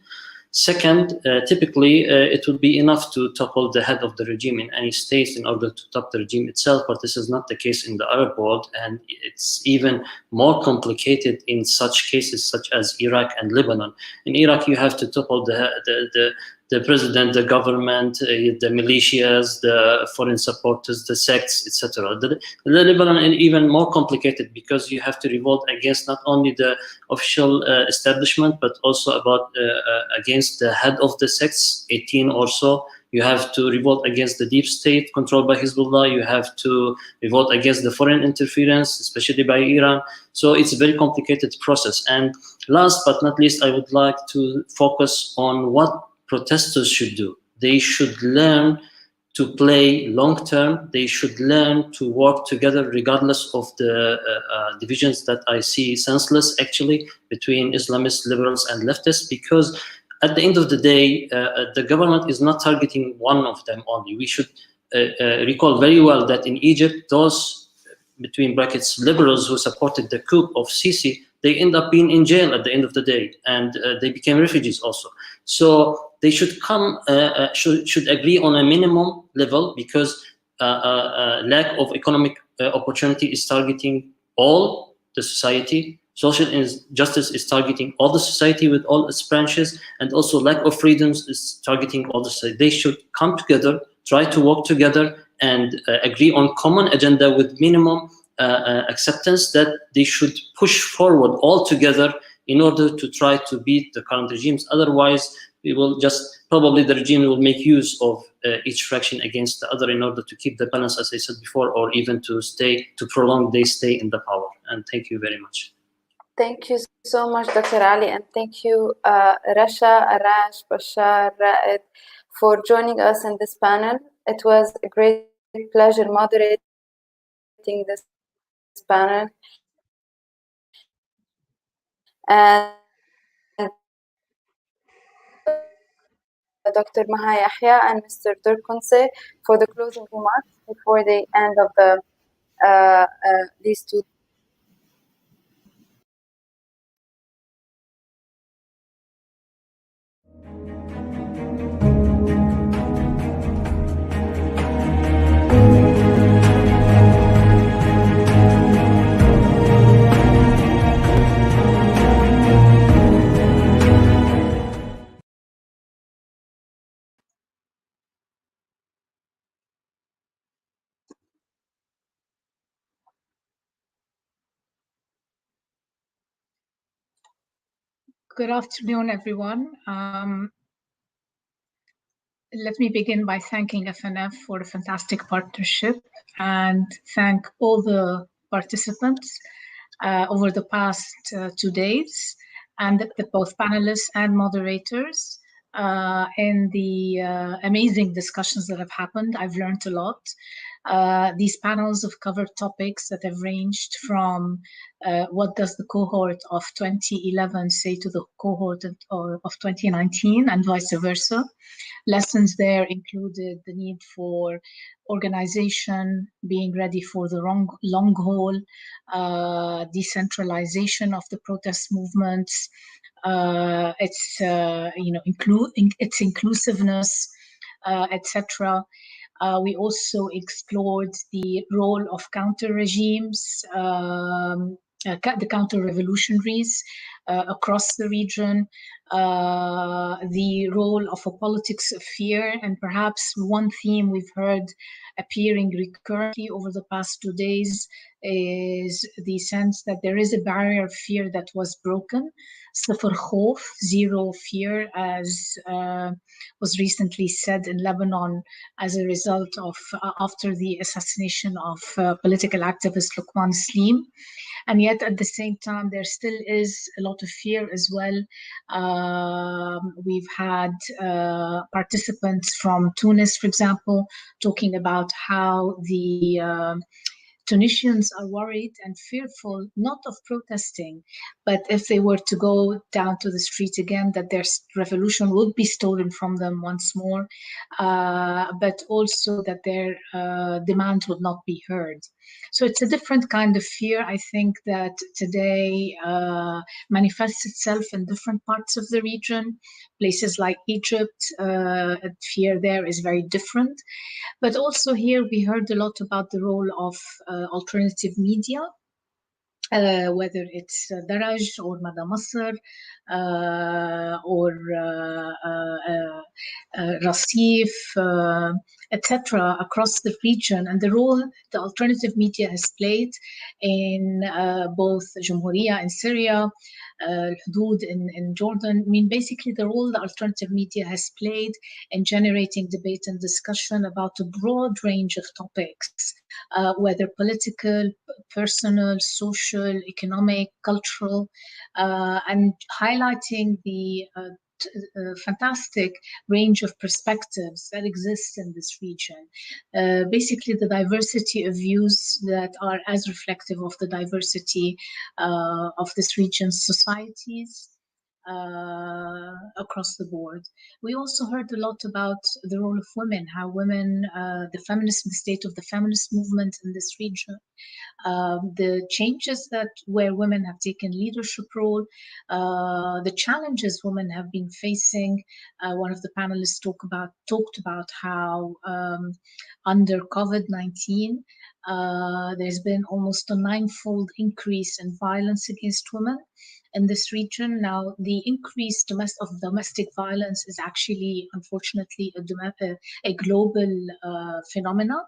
Second, typically it would be enough to topple the head of the regime in any state in order to top the regime itself, but this is not the case in the Arab world, and it's even more complicated in such cases such as Iraq and Lebanon. In Iraq, you have to topple the president, the government, the militias, the foreign supporters, the sects, etc. The Lebanon is even more complicated because you have to revolt against not only the official establishment, but also against the head of the sects, 18 or so. You have to revolt against the deep state controlled by Hezbollah. You have to revolt against the foreign interference, especially by Iran. So it's a very complicated process. And last but not least, I would like to focus on what protesters should do. They should learn to play long-term. They should learn to work together regardless of the divisions that I see senseless actually between Islamists, liberals, and leftists, because at the end of the day, the government is not targeting one of them only. We should recall very well that in Egypt, those, between brackets, liberals who supported the coup of Sisi, they end up being in jail at the end of the day, and they became refugees also. So they should should agree on a minimum level, because lack of economic opportunity is targeting all the society. Social injustice is targeting all the society with all its branches, and also lack of freedoms is targeting all the society. They should come together, try to work together, and agree on common agenda with minimum acceptance that they should push forward all together in order to try to beat the current regimes. Otherwise, we will probably the regime will make use of each fraction against the other in order to keep the balance, as I said before, or even to prolong their stay in the power. And thank you very much. Thank you so much, Dr. Ali, and thank you, Rasha, Arash, Bashar, Raed, for joining us in this panel. It was a great pleasure moderating this panel. And Dr. Maha Yahya and Mr. Durkunse for the closing remarks before the end of these two. Good afternoon, everyone. let me begin by thanking FNF for a fantastic partnership and thank all the participants over the past 2 days, and both panelists and moderators in the amazing discussions that have happened. I've learned a lot. These panels have covered topics that have ranged from what does the cohort of 2011 say to the cohort of 2019 and vice versa. Lessons there included the need for organization, being ready for the long haul, decentralization of the protest movements, its its inclusiveness, etc. We also explored the role of counter regimes, the counter-revolutionaries across the region, the role of a politics of fear, and perhaps one theme we've heard appearing recurrently over the past 2 days is the sense that there is a barrier of fear that was broken. صفر خوف, zero fear, as was recently said in Lebanon as a result of after the assassination of political activist Luqman Slim. And yet at the same time, there still is a lot of fear as well. We've had participants from Tunis, for example, talking about how the Tunisians are worried and fearful, not of protesting, but if they were to go down to the street again, that their revolution would be stolen from them once more, but also that their demands would not be heard. So it's a different kind of fear, I think, that today manifests itself in different parts of the region. Places like Egypt, fear there is very different. But also here we heard a lot about the role of alternative media, whether it's Daraj or Mada Masr or Rasif, etc. across the region, and the role the alternative media has played in both Jamhuriya in Syria, Hudud in Jordan. I mean, basically the role the alternative media has played in generating debate and discussion about a broad range of topics, whether political, personal, social, economic, cultural, and highlighting the fantastic range of perspectives that exist in this region. Basically, the diversity of views that are as reflective of the diversity of this region's societies across the board. We also heard a lot about the role of women, how women, the state of the feminist movement in this region, the changes where women have taken leadership role, the challenges women have been facing. One of the panelists talked about how under COVID-19, there's been almost a 9-fold increase in violence against women in this region. Now, the increase of domestic violence is actually, unfortunately, a global phenomena.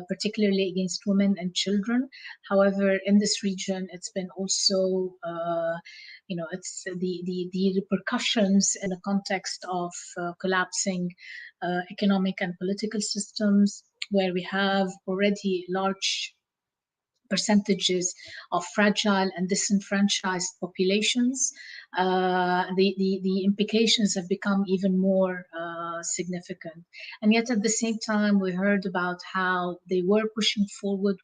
Particularly against women and children. However, in this region, it's been also, it's the repercussions in the context of collapsing economic and political systems, where we have already large percentages of fragile and disenfranchised populations. The implications have become even more significant. And yet at the same time, we heard about how they were pushing forward,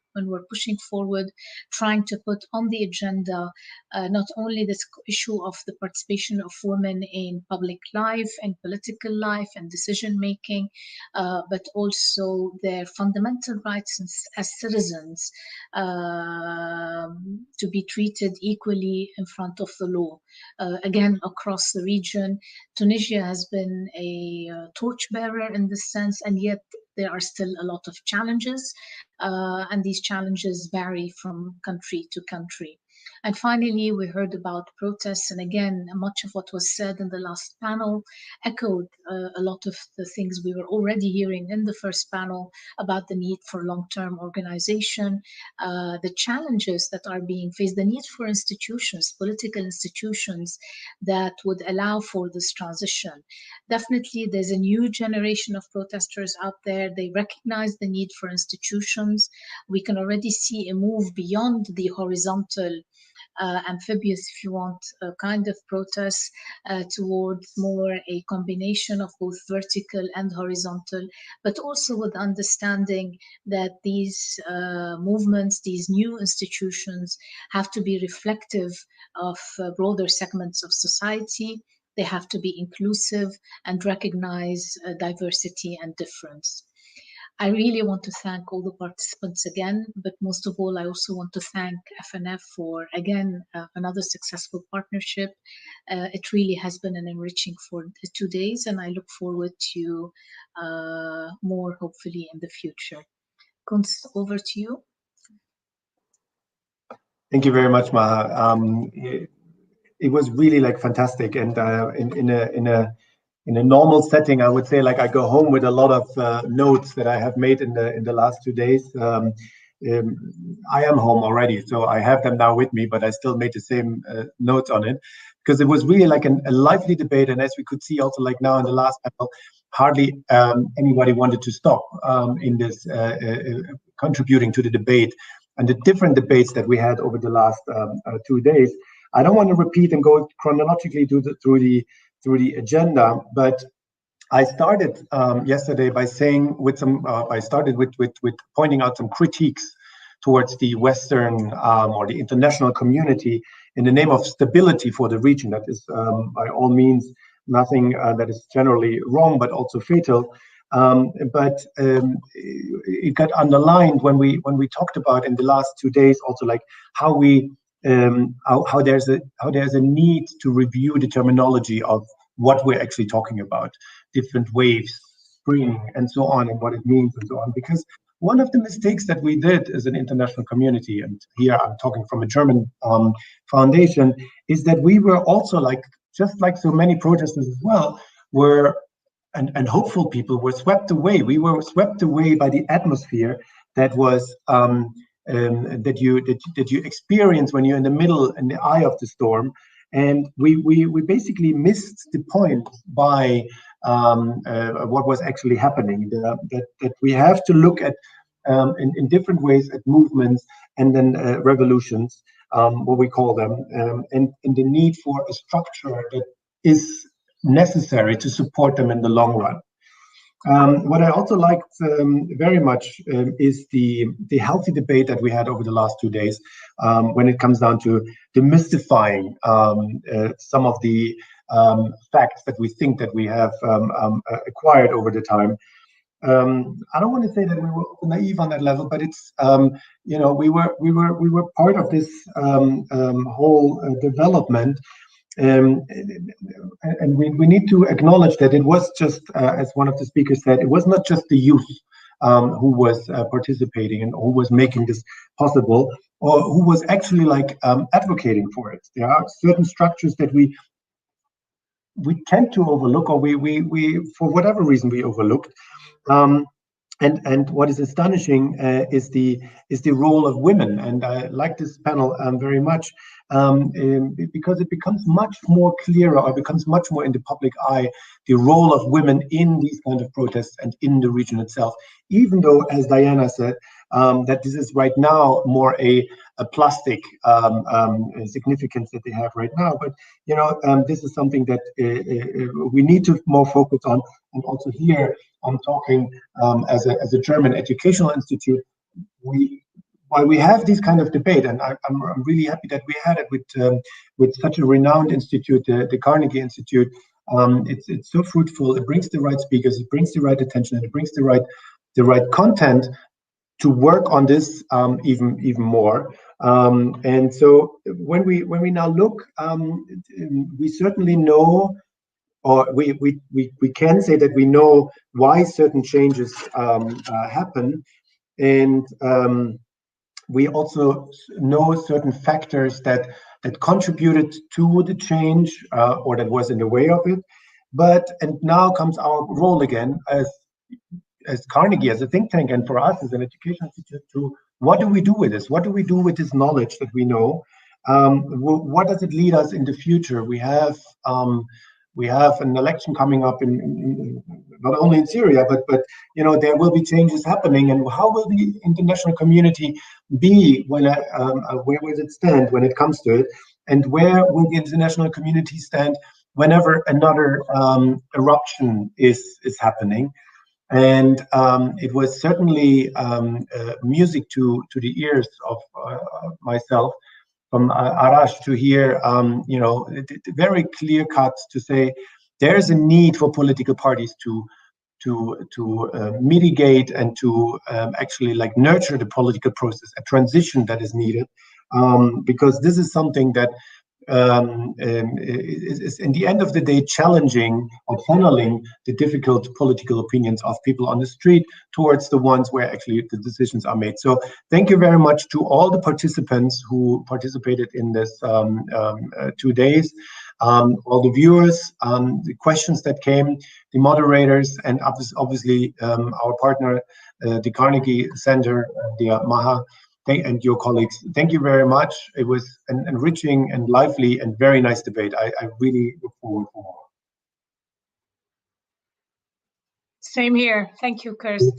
trying to put on the agenda not only this issue of the participation of women in public life and political life and decision making, but also their fundamental rights as citizens to be treated equally in front of the law. Again, across the region, Tunisia has been a torchbearer in this sense, and yet there are still a lot of challenges, and these challenges vary from country to country. And finally, we heard about protests. And again, much of what was said in the last panel echoed a lot of the things we were already hearing in the first panel about the need for long-term organization, the challenges that are being faced, the need for institutions, political institutions that would allow for this transition. Definitely, there's a new generation of protesters out there. They recognize the need for institutions. We can already see a move beyond the horizontal amphibious, if you want, kind of protests towards more a combination of both vertical and horizontal, but also with understanding that these movements, these new institutions have to be reflective of broader segments of society. They have to be inclusive and recognize diversity and difference. I really want to thank all the participants again, but most of all, I also want to thank FNF for, again, another successful partnership. It really has been an enriching for the 2 days, and I look forward to more, hopefully, in the future. Kunst, over to you. Thank you very much, Maha. It was really like fantastic, and in a normal setting, I would say, like, I go home with a lot of notes that I have made in the last 2 days. I am home already, so I have them now with me, but I still made the same notes on it, because it was really like a lively debate. And as we could see also, like now in the last panel, hardly anybody wanted to stop in this contributing to the debate and the different debates that we had over the last 2 days. I don't want to repeat and go chronologically through the agenda, but I started yesterday by saying with pointing out some critiques towards the Western or the international community in the name of stability for the region. That is by all means nothing that is generally wrong, but also fatal. But it got underlined when we talked about in the last 2 days also, like how we how there's a need to review the terminology of what we're actually talking about, different waves, spring, and so on, and what it means and so on. Because one of the mistakes that we did as an international community, and here I'm talking from a German foundation, is that we were also, like, just like so many protesters as well, were and hopeful people were swept away. We were swept away by the atmosphere that was that you experience when you're in the eye of the storm. And we basically missed the point by what was actually happening. That we have to look at in different ways at movements and then revolutions, what we call them, and the need for a structure that is necessary to support them in the long run. What I also liked very much is the healthy debate that we had over the last 2 days when it comes down to demystifying some of the facts that we think that we have acquired over the time. I don't want to say that we were naive on that level, but it's we were part of this whole development. And we need to acknowledge that it was just, as one of the speakers said, it was not just the youth who was participating and who was making this possible, or who was actually like advocating for it. There are certain structures that we tend to overlook, or we for whatever reason we overlooked. And what is astonishing is the role of women, and I like this panel very much because it becomes much more clearer, or becomes much more in the public eye, the role of women in these kind of protests and in the region itself. Even though, as Diana said, that this is right now more a plastic significance that they have right now, but this is something that we need to more focus on. And also here, I'm talking as a German educational institute. While we have this kind of debate, and I'm really happy that we had it with such a renowned institute, the Carnegie Institute. It's so fruitful. It brings the right speakers, it brings the right attention, and it brings the right content to work on this even more. And so when we now look, we certainly know, or we can say that we know why certain changes happen, and we also know certain factors that contributed to the change or that was in the way of it. And now comes our role again as Carnegie, as a think tank, and for us as an education institute, to what do we do with this? What do we do with this knowledge that we know? What does it lead us in the future? We have an election coming up in not only in Syria, but there will be changes happening. And how will the international community be when where will it stand when it comes to it? And where will the international community stand whenever another eruption is happening? And it was certainly music to the ears of myself from Arash to hear, very clear cuts to say there's a need for political parties to mitigate and to actually nurture the political process, a transition that is needed, because this is something that is in the end of the day challenging or channeling the difficult political opinions of people on the street towards the ones where actually the decisions are made. So thank you very much to all the participants who participated in this 2 days, all the viewers, the questions that came, the moderators, and obviously our partner, the Carnegie Center, the Maha, and your colleagues. Thank you very much. It was an enriching and lively and very nice debate. I really look forward to more. Same here. Thank you, Kirst.